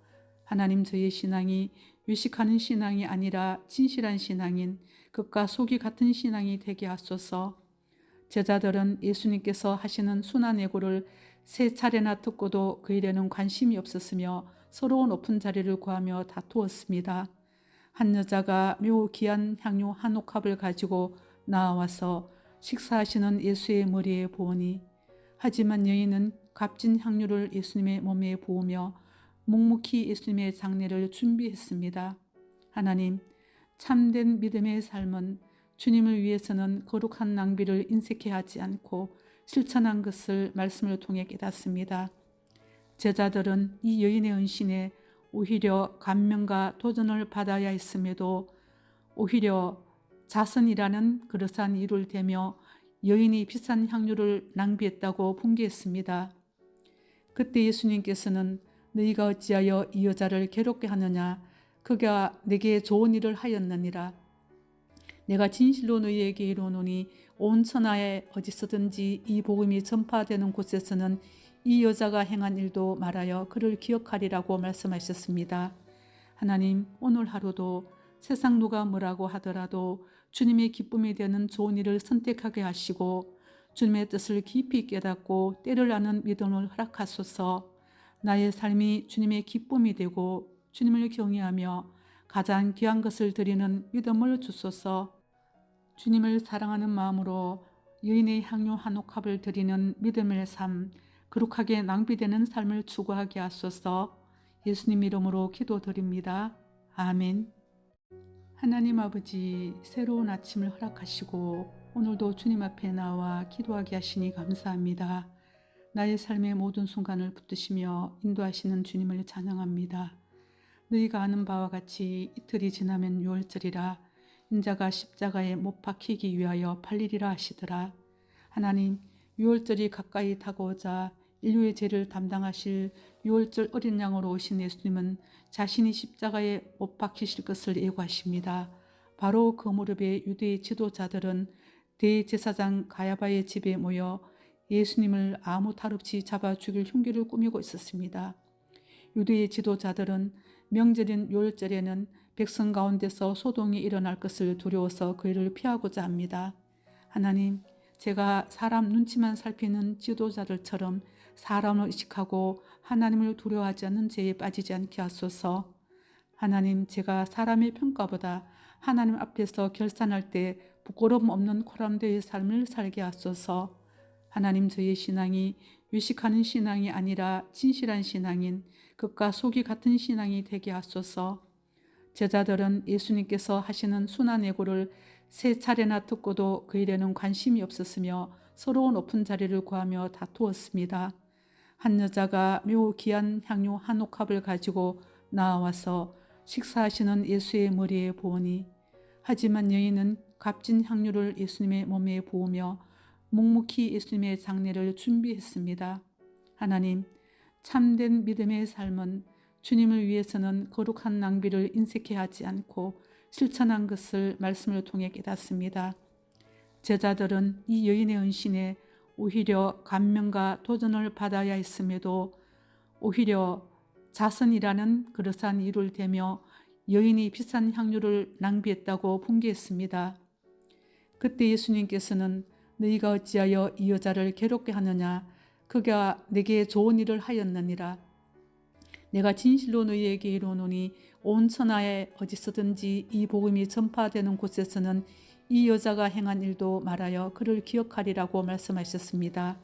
하나님, 저의 신앙이 유식하는 신앙이 아니라 진실한 신앙인 겉과 속이 같은 신앙이 되게 하소서. 제자들은 예수님께서 하시는 순환예고를 세 차례나 듣고도 그 일에는 관심이 없었으며 서로 높은 자리를 구하며 다투었습니다. 한 여자가 매우 귀한 향유 한 옥합을 가지고 나와서 식사하시는 예수의 머리에 부으니, 하지만 여인은 값진 향유를 예수님의 몸에 부으며 묵묵히 예수님의 장례를 준비했습니다. 하나님, 참된 믿음의 삶은 주님을 위해서는 거룩한 낭비를 인색해 하지 않고 실천한 것을 말씀을 통해 깨닫습니다. 제자들은 이 여인의 헌신에 오히려 감명과 도전을 받아야 했음에도 오히려 자선이라는 그릇한 이유를 대며 여인이 비싼 향유를 낭비했다고 분개했습니다. 그때 예수님께서는 너희가 어찌하여 이 여자를 괴롭게 하느냐? 그가 내게 좋은 일을 하였느니라. 내가 진실로 너희에게 이르노니 온 천하에 어디서든지 이 복음이 전파되는 곳에서는 이 여자가 행한 일도 말하여 그를 기억하리라고 말씀하셨습니다. 하나님, 오늘 하루도 세상 누가 뭐라고 하더라도 주님의 기쁨이 되는 좋은 일을 선택하게 하시고 주님의 뜻을 깊이 깨닫고 때를 아는 믿음을 허락하소서. 나의 삶이 주님의 기쁨이 되고 주님을 경외하며 가장 귀한 것을 드리는 믿음을 주소서. 주님을 사랑하는 마음으로 여인의 향유 한 옥합을 드리는 믿음의 삶, 거룩하게 낭비되는 삶을 추구하게 하소서. 예수님 이름으로 기도드립니다. 아멘. 하나님 아버지, 새로운 아침을 허락하시고 오늘도 주님 앞에 나와 기도하게 하시니 감사합니다. 나의 삶의 모든 순간을 붙드시며 인도하시는 주님을 찬양합니다. 너희가 아는 바와 같이 이틀이 지나면 유월절이라 인자가 십자가에 못 박히기 위하여 팔리리라 하시더라. 하나님, 유월절이 가까이 다가오자 인류의 죄를 담당하실 유월절 어린 양으로 오신 예수님은 자신이 십자가에 못 박히실 것을 예고하십니다. 바로 그 무렵에 유대의 지도자들은 대제사장 가야바의 집에 모여 예수님을 아무 탈 없이 잡아 죽일 흉기를 꾸미고 있었습니다. 유대의 지도자들은 명절인 유월절에는 백성 가운데서 소동이 일어날 것을 두려워서 그 일을 피하고자 합니다. 하나님, 제가 사람 눈치만 살피는 지도자들처럼 사람을 의식하고 하나님을 두려워하지 않는 죄에 빠지지 않게 하소서. 하나님, 제가 사람의 평가보다 하나님 앞에서 결산할 때 부끄러움 없는 코람대의 삶을 살게 하소서. 하나님, 저의 신앙이 유식하는 신앙이 아니라 진실한 신앙인 겉과 속이 같은 신앙이 되게 하소서. 제자들은 예수님께서 하시는 순환 예고를 세 차례나 듣고도 그 일에는 관심이 없었으며 서로 높은 자리를 구하며 다투었습니다. 한 여자가 매우 귀한 향료 한 옥합을 가지고 나와서 식사하시는 예수의 머리에 부으니, 하지만 여인은 값진 향료를 예수님의 몸에 부으며 묵묵히 예수님의 장례를 준비했습니다. 하나님, 참된 믿음의 삶은 주님을 위해서는 거룩한 낭비를 인색해 하지 않고 실천한 것을 말씀을 통해 깨닫습니다. 제자들은 이 여인의 헌신에 오히려 감명과 도전을 받아야 했음에도 오히려 자선이라는 그릇한 일을 대며 여인이 비싼 향료를 낭비했다고 분개했습니다. 그때 예수님께서는 너희가 어찌하여 이 여자를 괴롭게 하느냐? 그가 내게 좋은 일을 하였느니라. 내가 진실로 너희에게 이르노니 온 천하에 어디서든지 이 복음이 전파되는 곳에서는 이 여자가 행한 일도 말하여 그를 기억하리라고 말씀하셨습니다.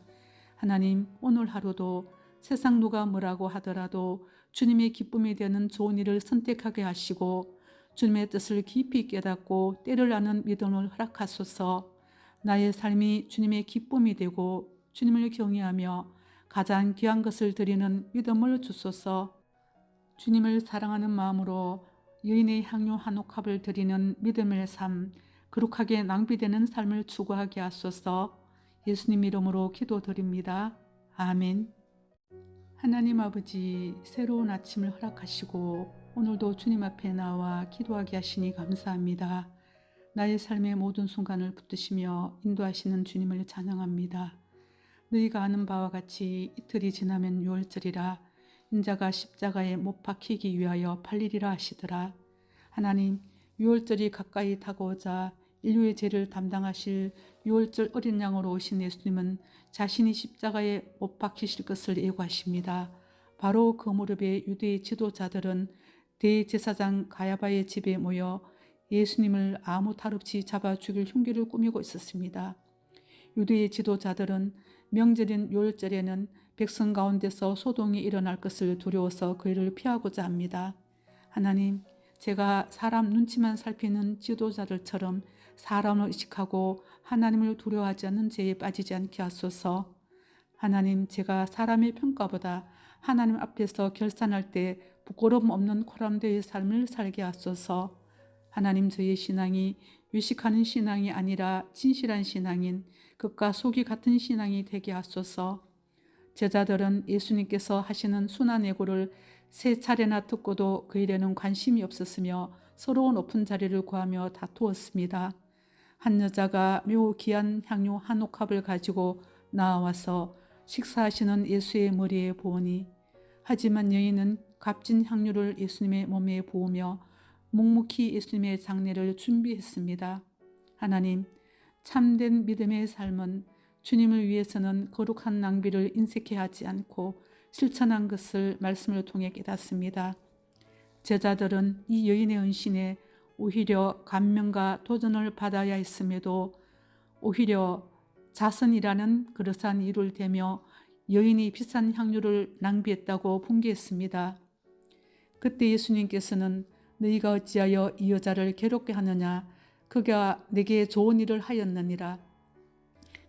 하나님, 오늘 하루도 세상 누가 뭐라고 하더라도 주님의 기쁨이 되는 좋은 일을 선택하게 하시고 주님의 뜻을 깊이 깨닫고 때를 아는 믿음을 허락하소서. 나의 삶이 주님의 기쁨이 되고 주님을 경외하며 가장 귀한 것을 드리는 믿음을 주소서. 주님을 사랑하는 마음으로 여인의 향료 한 옥합을 드리는 믿음의 삶, 거룩하게 낭비되는 삶을 추구하게 하소서. 예수님 이름으로 기도드립니다. 아멘. 하나님 아버지, 새로운 아침을 허락하시고 오늘도 주님 앞에 나와 기도하게 하시니 감사합니다. 나의 삶의 모든 순간을 붙드시며 인도하시는 주님을 찬양합니다. 너희가 아는 바와 같이 이틀이 지나면 유월절이라 인자가 십자가에 못 박히기 위하여 팔리리라 하시더라. 하나님, 유월절이 가까이 다가오자 인류의 죄를 담당하실 유월절 어린 양으로 오신 예수님은 자신이 십자가에 못 박히실 것을 예고하십니다. 바로 그 무렵에 유대의 지도자들은 대제사장 가야바의 집에 모여 예수님을 아무 탈 없이 잡아 죽일 흉기를 꾸미고 있었습니다. 유대의 지도자들은 명절인 유월절에는 백성 가운데서 소동이 일어날 것을 두려워서 그 일을 피하고자 합니다. 하나님, 제가 사람 눈치만 살피는 지도자들처럼 사람을 의식하고 하나님을 두려워하지 않는 죄에 빠지지 않게 하소서. 하나님, 제가 사람의 평가보다 하나님 앞에서 결산할 때 부끄러움 없는 코람대의 삶을 살게 하소서. 하나님, 저의 신앙이 유식하는 신앙이 아니라 진실한 신앙인 겉과 속이 같은 신앙이 되게 하소서. 제자들은 예수님께서 하시는 순환 예고를 세 차례나 듣고도 그 일에는 관심이 없었으며 서로 높은 자리를 구하며 다투었습니다. 한 여자가 매우 귀한 향료 한 옥합을 가지고 나와서 식사하시는 예수의 머리에 부으니, 하지만 여인은 값진 향료를 예수님의 몸에 부으며 묵묵히 예수님의 장례를 준비했습니다. 하나님, 참된 믿음의 삶은 주님을 위해서는 거룩한 낭비를 인색해 하지 않고 실천한 것을 말씀을 통해 깨닫습니다. 제자들은 이 여인의 헌신에 오히려 감명과 도전을 받아야 했음에도 오히려 자선이라는 그릇한 일을 대며 여인이 비싼 향료를 낭비했다고 분개했습니다. 그때 예수님께서는 너희가 어찌하여 이 여자를 괴롭게 하느냐? 그가 내게 좋은 일을 하였느니라.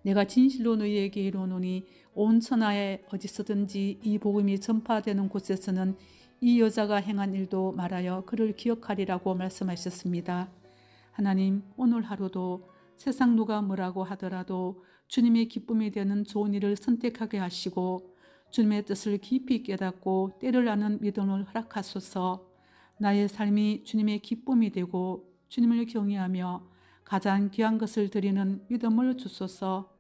내가 진실로 너희에게 이르노니 온 천하에 어디서든지 이 복음이 전파되는 곳에서는 이 여자가 행한 일도 말하여 그를 기억하리라고 말씀하셨습니다. 하나님, 오늘 하루도 세상 누가 뭐라고 하더라도 주님의 기쁨이 되는 좋은 일을 선택하게 하시고 주님의 뜻을 깊이 깨닫고 때를 아는 믿음을 허락하소서. 나의 삶이 주님의 기쁨이 되고 주님을 경외하며 가장 귀한 것을 드리는 믿음을 주소서.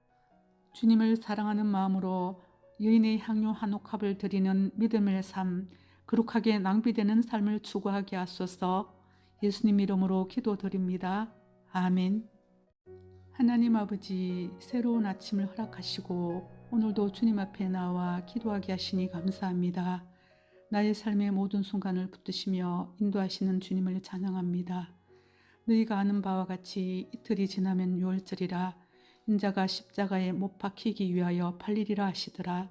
주님을 사랑하는 마음으로 여인의 향유 한 옥합을 드리는 믿음의 삶, 거룩하게 낭비되는 삶을 추구하게 하소서. 예수님 이름으로 기도드립니다. 아멘. 하나님 아버지, 새로운 아침을 허락하시고 오늘도 주님 앞에 나와 기도하게 하시니 감사합니다. 나의 삶의 모든 순간을 붙드시며 인도하시는 주님을 찬양합니다. 너희가 아는 바와 같이 이틀이 지나면 유월절이라 인자가 십자가에 못 박히기 위하여 팔리리라 하시더라.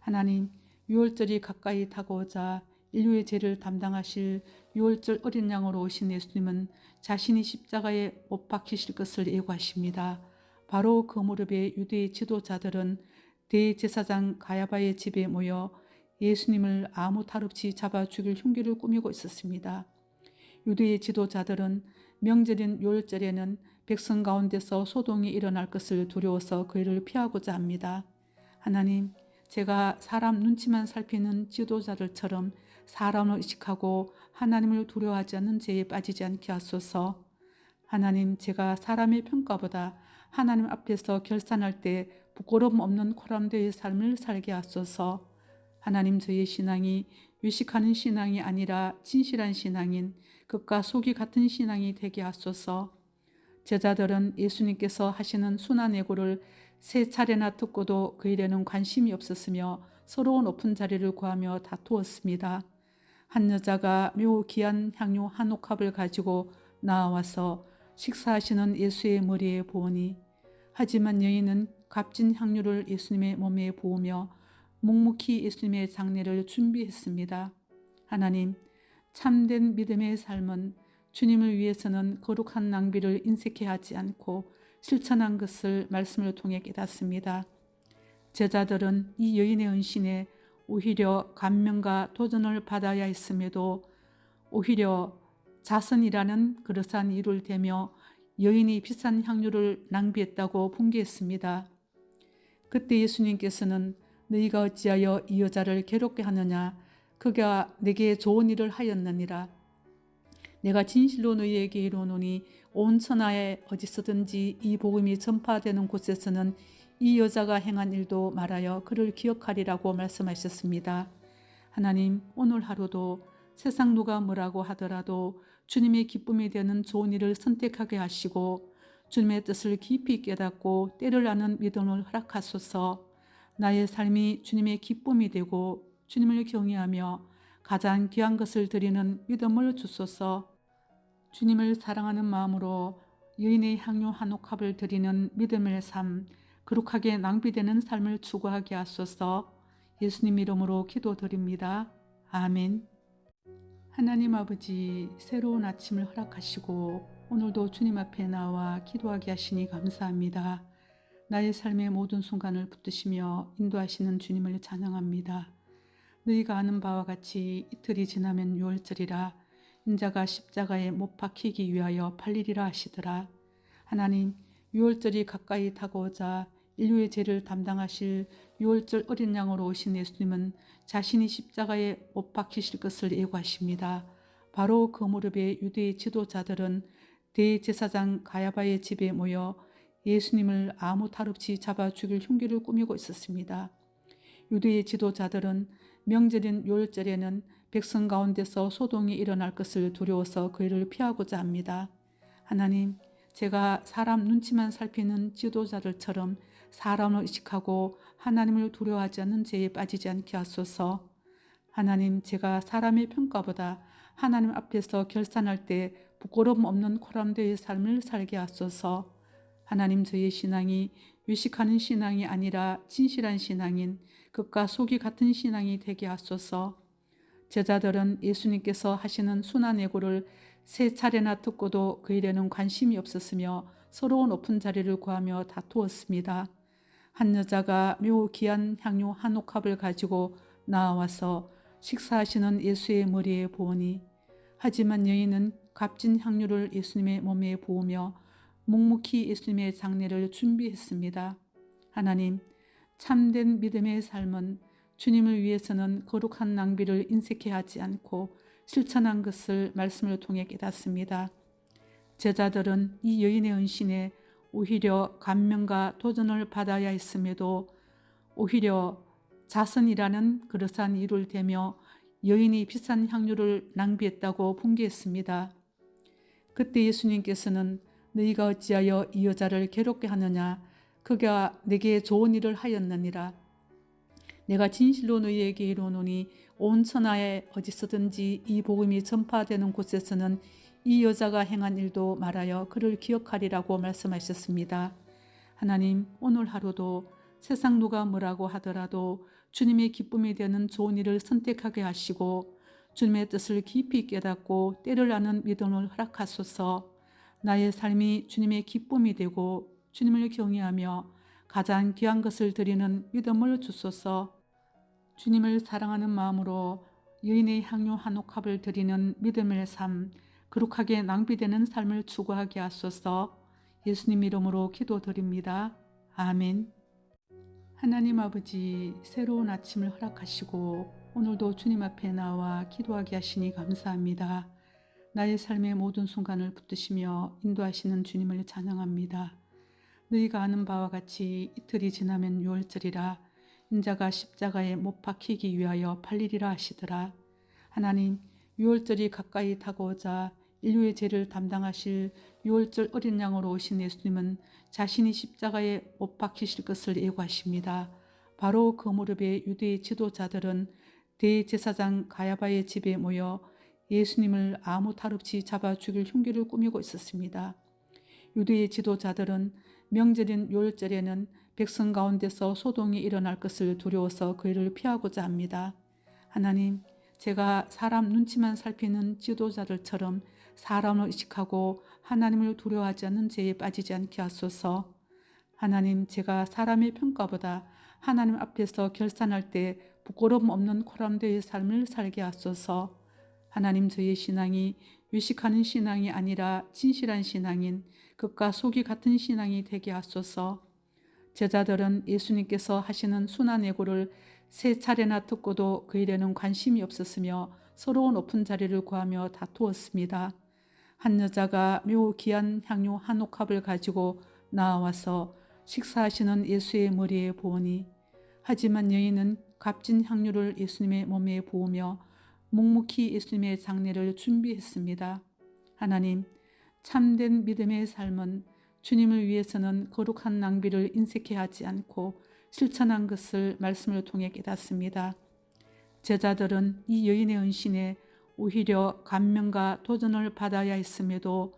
하나님, 유월절이 가까이 다가오자 인류의 죄를 담당하실 유월절 어린 양으로 오신 예수님은 자신이 십자가에 못 박히실 것을 예고하십니다. 바로 그 무렵에 유대의 지도자들은 대제사장 가야바의 집에 모여 예수님을 아무 탈 없이 잡아 죽일 흉기를 꾸미고 있었습니다. 유대의 지도자들은 명절인 유월절에는 백성 가운데서 소동이 일어날 것을 두려워서 그 일을 피하고자 합니다. 하나님, 제가 사람 눈치만 살피는 지도자들처럼 사람을 의식하고 하나님을 두려워하지 않는 죄에 빠지지 않게 하소서. 하나님, 제가 사람의 평가보다 하나님 앞에서 결산할 때 부끄러움 없는 코람대의 삶을 살게 하소서. 하나님, 저의 신앙이 유식하는 신앙이 아니라 진실한 신앙인 겉과 속이 같은 신앙이 되게 하소서. 제자들은 예수님께서 하시는 순환 예고를 세 차례나 듣고도 그 일에는 관심이 없었으며 서로 높은 자리를 구하며 다투었습니다. 한 여자가 매우 귀한 향유 한 옥합을 가지고 나와서 식사하시는 예수의 머리에 부으니, 하지만 여인은 값진 향유를 예수님의 몸에 부으며 묵묵히 예수님의 장례를 준비했습니다. 하나님, 참된 믿음의 삶은 주님을 위해서는 거룩한 낭비를 인색해 하지 않고 실천한 것을 말씀을 통해 깨닫습니다. 제자들은 이 여인의 헌신에 오히려 감명과 도전을 받아야 했음에도 오히려 자선이라는 그릇한 이유를 대며 여인이 비싼 향유를 낭비했다고 분개했습니다. 그때 예수님께서는 너희가 어찌하여 이 여자를 괴롭게 하느냐? 그가 내게 좋은 일을 하였느니라. 내가 진실로 너희에게 이르노니 온 천하에 어디서든지 이 복음이 전파되는 곳에서는 이 여자가 행한 일도 말하여 그를 기억하리라고 말씀하셨습니다. 하나님, 오늘 하루도 세상 누가 뭐라고 하더라도 주님의 기쁨이 되는 좋은 일을 선택하게 하시고 주님의 뜻을 깊이 깨닫고 때를 아는 믿음을 허락하소서. 나의 삶이 주님의 기쁨이 되고 주님을 경외하며 가장 귀한 것을 드리는 믿음을 주소서. 주님을 사랑하는 마음으로 여인의 향유 한 옥합을 드리는 믿음의 삶, 거룩하게 낭비되는 삶을 추구하게 하소서. 예수님 이름으로 기도드립니다. 아멘. 하나님 아버지, 새로운 아침을 허락하시고 오늘도 주님 앞에 나와 기도하게 하시니 감사합니다. 나의 삶의 모든 순간을 붙드시며 인도하시는 주님을 찬양합니다. 너희가 아는 바와 같이 이틀이 지나면 유월절이라 인자가 십자가에 못 박히기 위하여 팔리리라 하시더라. 하나님, 유월절이 가까이 다가오자 인류의 죄를 담당하실 유월절 어린 양으로 오신 예수님은 자신이 십자가에 못 박히실 것을 예고하십니다. 바로 그 무렵에 유대의 지도자들은 대제사장 가야바의 집에 모여 예수님을 아무 탈 없이 잡아 죽일 흉기를 꾸미고 있었습니다. 유대의 지도자들은 명절인 유월절에는 백성 가운데서 소동이 일어날 것을 두려워서 그 일을 피하고자 합니다. 하나님, 제가 사람 눈치만 살피는 지도자들처럼 사람을 의식하고 하나님을 두려워하지 않는 죄에 빠지지 않게 하소서. 하나님, 제가 사람의 평가보다 하나님 앞에서 결산할 때 부끄러움 없는 코람대의 삶을 살게 하소서. 하나님, 저의 신앙이 유식하는 신앙이 아니라 진실한 신앙인 겉과 속이 같은 신앙이 되게 하소서. 제자들은 예수님께서 하시는 순환예고를 세 차례나 듣고도 그 일에는 관심이 없었으며 서로 높은 자리를 구하며 다투었습니다. 한 여자가 매우 귀한 향유 한 옥합을 가지고 나와서 식사하시는 예수의 머리에 부으니, 하지만 여인은 값진 향유를 예수님의 몸에 부으며 묵묵히 예수님의 장례를 준비했습니다. 하나님, 참된 믿음의 삶은 주님을 위해서는 거룩한 낭비를 인색해 하지 않고 실천한 것을 말씀을 통해 깨닫습니다. 제자들은 이 여인의 헌신에 오히려 감명과 도전을 받아야 했음에도 오히려 자선이라는 그릇한 이유를 대며 여인이 비싼 향유를 낭비했다고 분개했습니다. 그때 예수님께서는 너희가 어찌하여 이 여자를 괴롭게 하느냐? 그가 내게 좋은 일을 하였느니라. 내가 진실로 너희에게 이르노니 온 천하에 어디서든지 이 복음이 전파되는 곳에서는 이 여자가 행한 일도 말하여 그를 기억하리라고 말씀하셨습니다. 하나님, 오늘 하루도 세상 누가 뭐라고 하더라도 주님의 기쁨이 되는 좋은 일을 선택하게 하시고 주님의 뜻을 깊이 깨닫고 때를 아는 믿음을 허락하소서. 나의 삶이 주님의 기쁨이 되고 주님을 경외하며 가장 귀한 것을 드리는 믿음을 주소서. 주님을 사랑하는 마음으로 여인의 향유 한 옥합을 드리는 믿음의 삶, 거룩하게 낭비되는 삶을 추구하게 하소서. 예수님 이름으로 기도드립니다. 아멘. 하나님 아버지, 새로운 아침을 허락하시고 오늘도 주님 앞에 나와 기도하게 하시니 감사합니다. 나의 삶의 모든 순간을 붙드시며 인도하시는 주님을 찬양합니다. 너희가 아는 바와 같이 이틀이 지나면 유월절이라 인자가 십자가에 못 박히기 위하여 팔리리라 하시더라. 하나님, 유월절이 가까이 다가오자 인류의 죄를 담당하실 유월절 어린 양으로 오신 예수님은 자신이 십자가에 못 박히실 것을 예고하십니다. 바로 그 무렵에 유대의 지도자들은 대제사장 가야바의 집에 모여 예수님을 아무 탈 없이 잡아 죽일 흉기를 꾸미고 있었습니다. 유대의 지도자들은 명절인 유월절에는 백성 가운데서 소동이 일어날 것을 두려워서 그 일을 피하고자 합니다. 하나님, 제가 사람 눈치만 살피는 지도자들처럼 사람을 의식하고 하나님을 두려워하지 않는 죄에 빠지지 않게 하소서. 하나님, 제가 사람의 평가보다 하나님 앞에서 결산할 때 부끄러움 없는 코람대의 삶을 살게 하소서. 하나님, 저의 신앙이 유식하는 신앙이 아니라 진실한 신앙인 겉과 속이 같은 신앙이 되게 하소서. 제자들은 예수님께서 하시는 순환예고를 세 차례나 듣고도 그 일에는 관심이 없었으며 서로 높은 자리를 구하며 다투었습니다. 한 여자가 매우 귀한 향유 한 옥합을 가지고 나와서 식사하시는 예수의 머리에 부으니, 하지만 여인은 값진 향유를 예수님의 몸에 부으며 묵묵히 예수님의 장례를 준비했습니다. 하나님, 참된 믿음의 삶은 주님을 위해서는 거룩한 낭비를 인색해 하지 않고 실천한 것을 말씀을 통해 깨닫습니다. 제자들은 이 여인의 헌신에 오히려 감명과 도전을 받아야 했음에도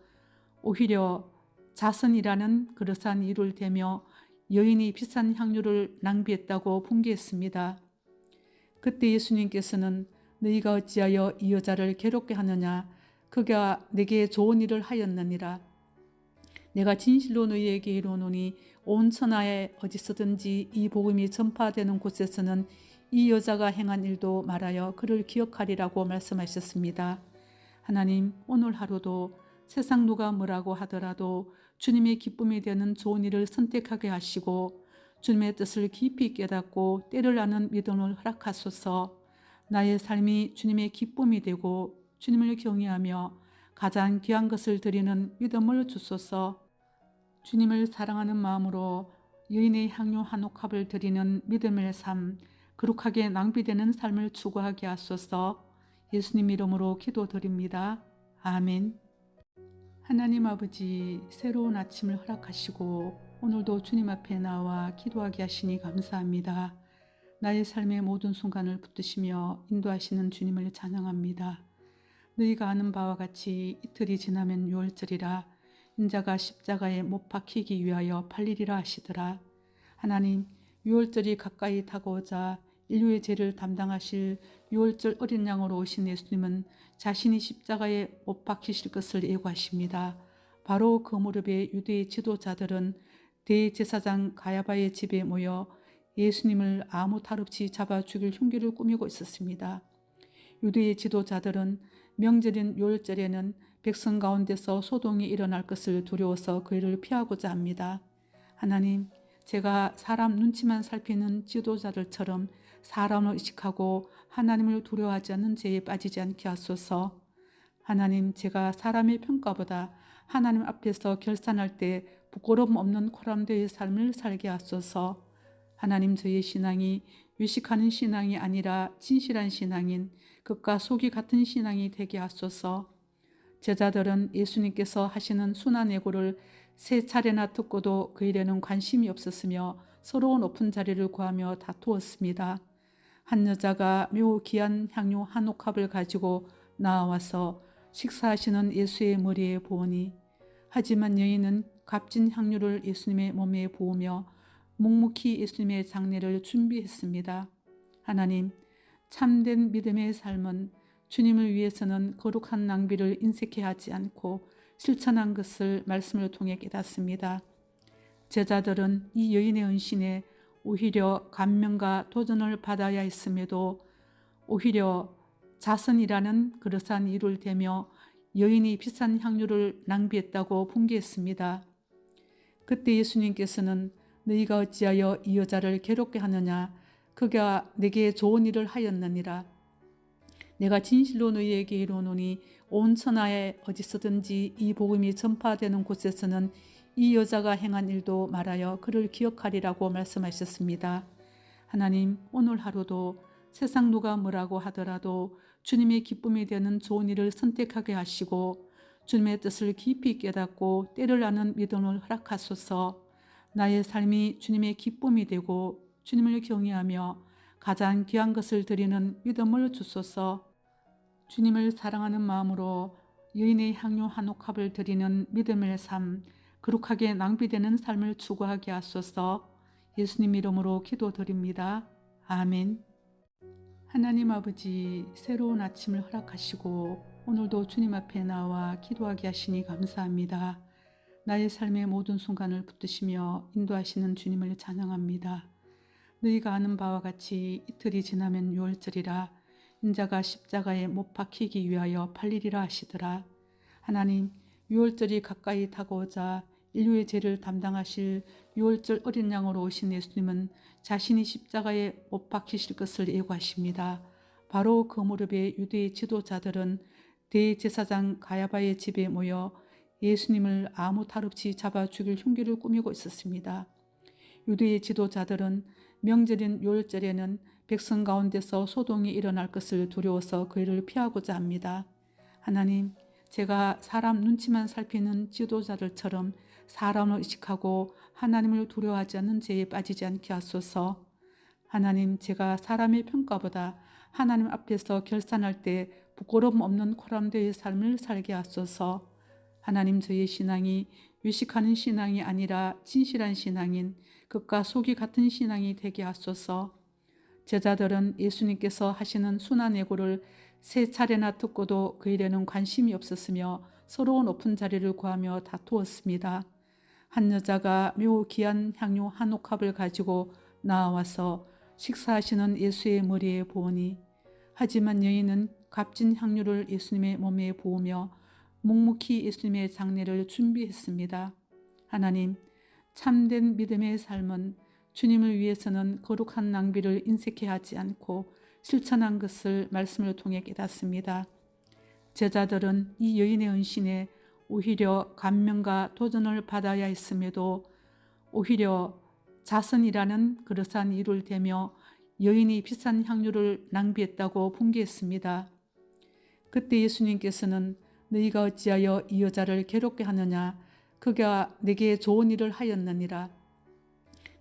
오히려 자선이라는 그릇한 이유를 대며 여인이 비싼 향유를 낭비했다고 분개했습니다. 그때 예수님께서는 너희가 어찌하여 이 여자를 괴롭게 하느냐? 그가 내게 좋은 일을 하였느니라. 내가 진실로 너희에게 이르노니 온 천하에 어디서든지 이 복음이 전파되는 곳에서는 이 여자가 행한 일도 말하여 그를 기억하리라고 말씀하셨습니다. 하나님, 오늘 하루도 세상 누가 뭐라고 하더라도 주님의 기쁨이 되는 좋은 일을 선택하게 하시고 주님의 뜻을 깊이 깨닫고 때를 아는 믿음을 허락하소서. 나의 삶이 주님의 기쁨이 되고 주님을 경외하며 가장 귀한 것을 드리는 믿음을 주소서. 주님을 사랑하는 마음으로 여인의 향유 한 옥합을 드리는 믿음의 삶, 거룩하게 낭비되는 삶을 추구하게 하소서. 예수님 이름으로 기도드립니다. 아멘. 하나님 아버지, 새로운 아침을 허락하시고 오늘도 주님 앞에 나와 기도하게 하시니 감사합니다. 나의 삶의 모든 순간을 붙드시며 인도하시는 주님을 찬양합니다. 너희가 아는 바와 같이 이틀이 지나면 유월절이라 인자가 십자가에 못 박히기 위하여 팔리리라 하시더라. 하나님, 유월절이 가까이 다가오자 인류의 죄를 담당하실 유월절 어린 양으로 오신 예수님은 자신이 십자가에 못 박히실 것을 예고하십니다. 바로 그 무렵에 유대의 지도자들은 대제사장 가야바의 집에 모여 예수님을 아무 탈 없이 잡아 죽일 흉기를 꾸미고 있었습니다. 유대의 지도자들은 명절인 유월절에는 백성 가운데서 소동이 일어날 것을 두려워서 그 일을 피하고자 합니다. 하나님, 제가 사람 눈치만 살피는 지도자들처럼 사람을 의식하고 하나님을 두려워하지 않는 죄에 빠지지 않게 하소서. 하나님, 제가 사람의 평가보다 하나님 앞에서 결산할 때 부끄러움 없는 코람되의 삶을 살게 하소서. 하나님, 저의 신앙이 위식하는 신앙이 아니라 진실한 신앙인 겉과 속이 같은 신앙이 되게 하소서. 제자들은 예수님께서 하시는 순환 예고를 세 차례나 듣고도 그 일에는 관심이 없었으며 서로 높은 자리를 구하며 다투었습니다. 한 여자가 매우 귀한 향료 한 옥합을 가지고 나와서 식사하시는 예수의 머리에 부으니, 하지만 여인은 값진 향료를 예수님의 몸에 부으며 묵묵히 예수님의 장례를 준비했습니다. 하나님, 참된 믿음의 삶은 주님을 위해서는 거룩한 낭비를 인색해 하지 않고 실천한 것을 말씀을 통해 깨닫습니다. 제자들은 이 여인의 헌신에 오히려 감명과 도전을 받아야 했음에도 오히려 자선이라는 그릇한 이유를 대며 여인이 비싼 향료를 낭비했다고 분개했습니다. 그때 예수님께서는 너희가 어찌하여 이 여자를 괴롭게 하느냐? 그가 내게 좋은 일을 하였느니라. 내가 진실로 너희에게 이르노니 온 천하에 어디서든지 이 복음이 전파되는 곳에서는 이 여자가 행한 일도 말하여 그를 기억하리라고 말씀하셨습니다. 하나님, 오늘 하루도 세상 누가 뭐라고 하더라도 주님의 기쁨이 되는 좋은 일을 선택하게 하시고 주님의 뜻을 깊이 깨닫고 때를 아는 믿음을 허락하소서. 나의 삶이 주님의 기쁨이 되고 주님을 경외하며 가장 귀한 것을 드리는 믿음을 주소서. 주님을 사랑하는 마음으로 여인의 향료 한 옥합을 드리는 믿음의 삶, 거룩하게 낭비되는 삶을 추구하게 하소서. 예수님 이름으로 기도드립니다. 아멘. 하나님 아버지, 새로운 아침을 허락하시고 오늘도 주님 앞에 나와 기도하게 하시니 감사합니다. 나의 삶의 모든 순간을 붙드시며 인도하시는 주님을 찬양합니다. 너희가 아는 바와 같이 이틀이 지나면 유월절이라 인자가 십자가에 못 박히기 위하여 팔리리라 하시더라. 하나님, 유월절이 가까이 다가오자 인류의 죄를 담당하실 유월절 어린 양으로 오신 예수님은 자신이 십자가에 못 박히실 것을 예고하십니다. 바로 그 무렵에 유대의 지도자들은 대제사장 가야바의 집에 모여 예수님을 아무 탈 없이 잡아 죽일 흉기를 꾸미고 있었습니다. 유대의 지도자들은 명절인 유월절에는 백성 가운데서 소동이 일어날 것을 두려워서 그 일을 피하고자 합니다. 하나님, 제가 사람 눈치만 살피는 지도자들처럼 사람을 의식하고 하나님을 두려워하지 않는 죄에 빠지지 않게 하소서. 하나님, 제가 사람의 평가보다 하나님 앞에서 결산할 때 부끄러움 없는 코람되의 삶을 살게 하소서. 하나님, 저의 신앙이 위식하는 신앙이 아니라 진실한 신앙인 겉과 속이 같은 신앙이 되게 하소서. 제자들은 예수님께서 하시는 순환 예고를 세 차례나 듣고도 그 일에는 관심이 없었으며 서로 높은 자리를 구하며 다투었습니다. 한 여자가 매우 귀한 향료 한 옥합을 가지고 나와서 식사하시는 예수의 머리에 부으니, 하지만 여인은 값진 향료를 예수님의 몸에 부으며 묵묵히 예수님의 장례를 준비했습니다. 하나님, 참된 믿음의 삶은 주님을 위해서는 거룩한 낭비를 인색해 하지 않고 실천한 것을 말씀을 통해 깨닫습니다. 제자들은 이 여인의 헌신에 오히려 감명과 도전을 받아야 했음에도 오히려 자선이라는 그릇한 이유를 대며 여인이 비싼 향료를 낭비했다고 분개했습니다. 그때 예수님께서는 너희가 어찌하여 이 여자를 괴롭게 하느냐? 그가 내게 좋은 일을 하였느니라.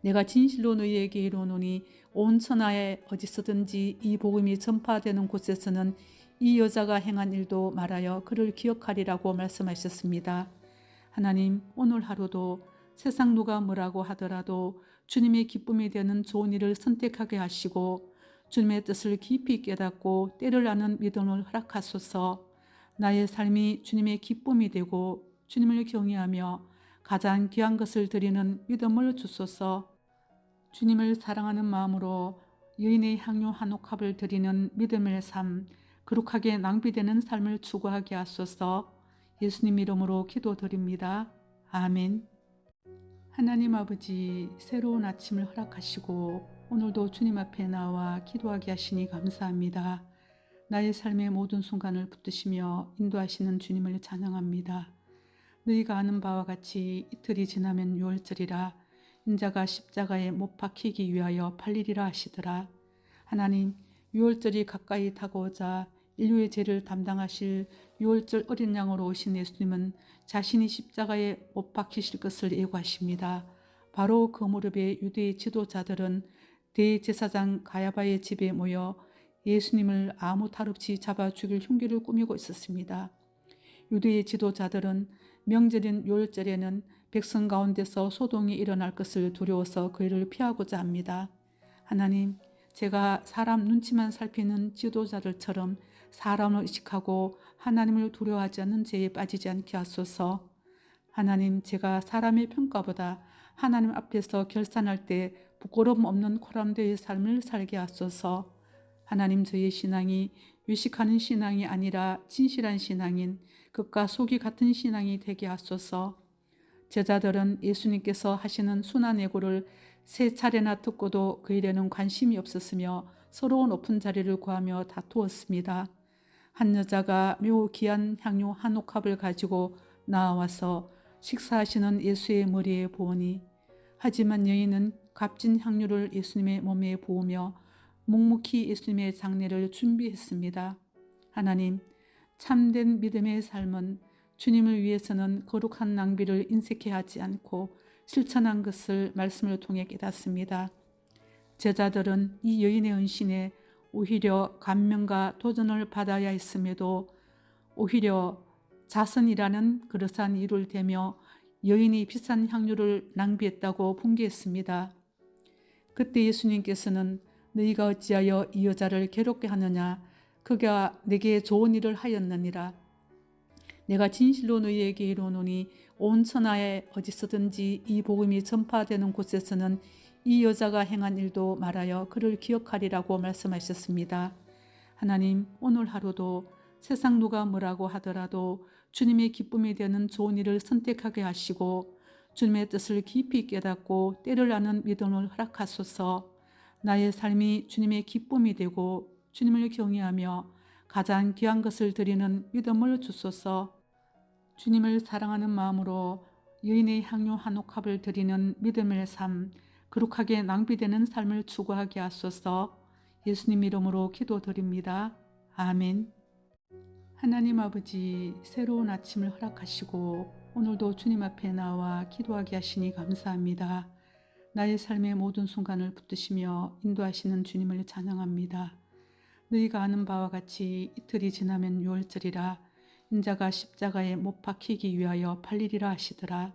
내가 진실로 너희에게 이르노니 온 천하에 어디서든지 이 복음이 전파되는 곳에서는 이 여자가 행한 일도 말하여 그를 기억하리라고 말씀하셨습니다. 하나님, 오늘 하루도 세상 누가 뭐라고 하더라도 주님의 기쁨이 되는 좋은 일을 선택하게 하시고 주님의 뜻을 깊이 깨닫고 때를 아는 믿음을 허락하소서. 나의 삶이 주님의 기쁨이 되고 주님을 경외하며 가장 귀한 것을 드리는 믿음을 주소서. 주님을 사랑하는 마음으로 여인의 향유 한 옥합을 드리는 믿음의 삶, 거룩하게 낭비되는 삶을 추구하게 하소서. 예수님 이름으로 기도드립니다. 아멘. 하나님 아버지, 새로운 아침을 허락하시고 오늘도 주님 앞에 나와 기도하게 하시니 감사합니다. 나의 삶의 모든 순간을 붙드시며 인도하시는 주님을 찬양합니다. 너희가 아는 바와 같이 이틀이 지나면 유월절이라 인자가 십자가에 못 박히기 위하여 팔리리라 하시더라. 하나님, 유월절이 가까이 다가오자 인류의 죄를 담당하실 유월절 어린 양으로 오신 예수님은 자신이 십자가에 못 박히실 것을 예고하십니다. 바로 그 무렵에 유대의 지도자들은 대제사장 가야바의 집에 모여 예수님을 아무 탈 없이 잡아 죽일 흉기를 꾸미고 있었습니다. 유대의 지도자들은 명절인 유월절에는 백성 가운데서 소동이 일어날 것을 두려워서 그 일을 피하고자 합니다. 하나님, 제가 사람 눈치만 살피는 지도자들처럼 사람을 의식하고 하나님을 두려워하지 않는 죄에 빠지지 않게 하소서. 하나님, 제가 사람의 평가보다 하나님 앞에서 결산할 때 부끄러움 없는 코람되의 삶을 살게 하소서. 하나님, 저의 신앙이 유식하는 신앙이 아니라 진실한 신앙인 겉과 속이 같은 신앙이 되게 하소서. 제자들은 예수님께서 하시는 순환 예고를 세 차례나 듣고도 그 일에는 관심이 없었으며 서로 높은 자리를 구하며 다투었습니다. 한 여자가 매우 귀한 향유 한 옥합을 가지고 나와서 식사하시는 예수의 머리에 부으니, 하지만 여인은 값진 향유를 예수님의 몸에 부으며 묵묵히 예수님의 장례를 준비했습니다. 하나님, 참된 믿음의 삶은 주님을 위해서는 거룩한 낭비를 인색해 하지 않고 실천한 것을 말씀을 통해 깨닫습니다. 제자들은 이 여인의 헌신에 오히려 감명과 도전을 받아야 했음에도 오히려 자선이라는 그릇한 이유를 대며 여인이 비싼 향유를 낭비했다고 분개했습니다. 그때 예수님께서는 너희가 어찌하여 이 여자를 괴롭게 하느냐? 그가 내게 좋은 일을 하였느니라. 내가 진실로 너희에게 이르노니 온 천하에 어디서든지 이 복음이 전파되는 곳에서는 이 여자가 행한 일도 말하여 그를 기억하리라고 말씀하셨습니다. 하나님, 오늘 하루도 세상 누가 뭐라고 하더라도 주님의 기쁨이 되는 좋은 일을 선택하게 하시고 주님의 뜻을 깊이 깨닫고 때를 아는 믿음을 허락하소서. 나의 삶이 주님의 기쁨이 되고 주님을 경외하며 가장 귀한 것을 드리는 믿음을 주소서. 주님을 사랑하는 마음으로 여인의 향유 한 옥합을 드리는 믿음의 삶, 거룩하게 낭비되는 삶을 추구하게 하소서. 예수님 이름으로 기도드립니다. 아멘. 하나님 아버지, 새로운 아침을 허락하시고 오늘도 주님 앞에 나와 기도하게 하시니 감사합니다. 나의 삶의 모든 순간을 붙드시며 인도하시는 주님을 찬양합니다. 너희가 아는 바와 같이 이틀이 지나면 유월절이라 인자가 십자가에 못 박히기 위하여 팔리리라 하시더라.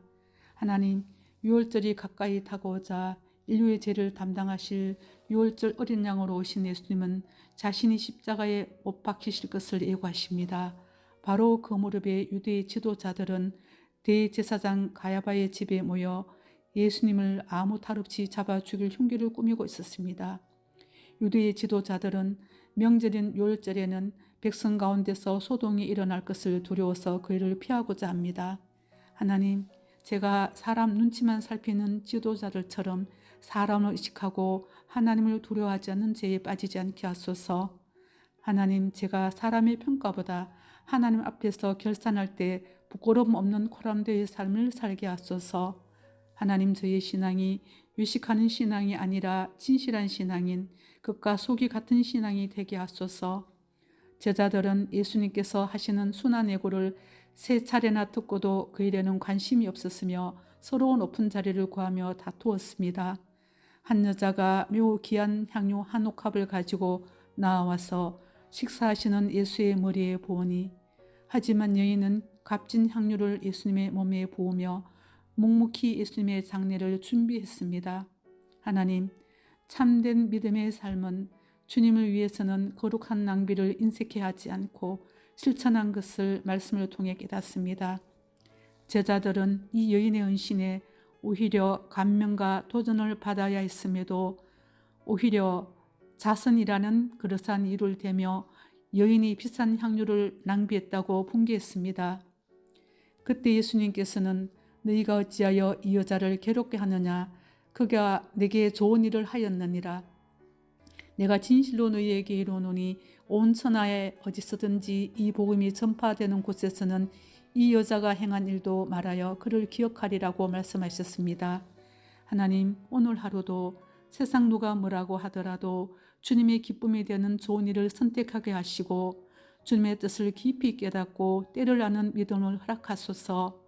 하나님, 유월절이 가까이 다가오자 인류의 죄를 담당하실 유월절 어린 양으로 오신 예수님은 자신이 십자가에 못 박히실 것을 예고하십니다. 바로 그 무렵에 유대의 지도자들은 대제사장 가야바의 집에 모여 예수님을 아무 탈 없이 잡아 죽일 흉기를 꾸미고 있었습니다. 유대의 지도자들은 명절인 유월절에는 백성 가운데서 소동이 일어날 것을 두려워서 그 일을 피하고자 합니다. 하나님, 제가 사람 눈치만 살피는 지도자들처럼 사람을 의식하고 하나님을 두려워하지 않는 죄에 빠지지 않게 하소서. 하나님, 제가 사람의 평가보다 하나님 앞에서 결산할 때 부끄러움 없는 코람되의 삶을 살게 하소서. 하나님, 저의 신앙이 유식하는 신앙이 아니라 진실한 신앙인 겉과 속이 같은 신앙이 되게 하소서. 제자들은 예수님께서 하시는 순환 예고를 세 차례나 듣고도 그 일에는 관심이 없었으며 서로 높은 자리를 구하며 다투었습니다. 한 여자가 매우 귀한 향유 한 옥합을 가지고 나와서 식사하시는 예수의 머리에 부으니, 하지만 여인은 값진 향유를 예수님의 몸에 부으며 묵묵히 예수님의 장례를 준비했습니다. 하나님, 참된 믿음의 삶은 주님을 위해서는 거룩한 낭비를 인색해 하지 않고 실천한 것을 말씀을 통해 깨닫습니다. 제자들은 이 여인의 은신에 오히려 감명과 도전을 받아야 했음에도 오히려 자선이라는 그릇한 이유를 대며 여인이 비싼 향유를 낭비했다고 분개했습니다. 그때 예수님께서는 너희가 어찌하여 이 여자를 괴롭게 하느냐? 그가 내게 좋은 일을 하였느니라. 내가 진실로 너희에게 이르노니 온 천하에 어디서든지 이 복음이 전파되는 곳에서는 이 여자가 행한 일도 말하여 그를 기억하리라고 말씀하셨습니다. 하나님, 오늘 하루도 세상 누가 뭐라고 하더라도 주님의 기쁨이 되는 좋은 일을 선택하게 하시고 주님의 뜻을 깊이 깨닫고 때를 아는 믿음을 허락하소서.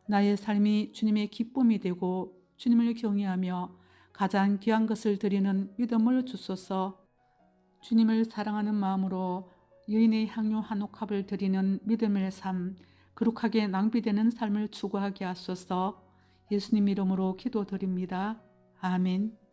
나의 삶이 주님의 기쁨이 되고 주님을 경외하며 가장 귀한 것을 드리는 믿음을 주소서. 주님을 사랑하는 마음으로 여인의 향유 한 옥합을 드리는 믿음의 삶, 거룩하게 낭비되는 삶을 추구하게 하소서. 예수님 이름으로 기도드립니다. 아멘.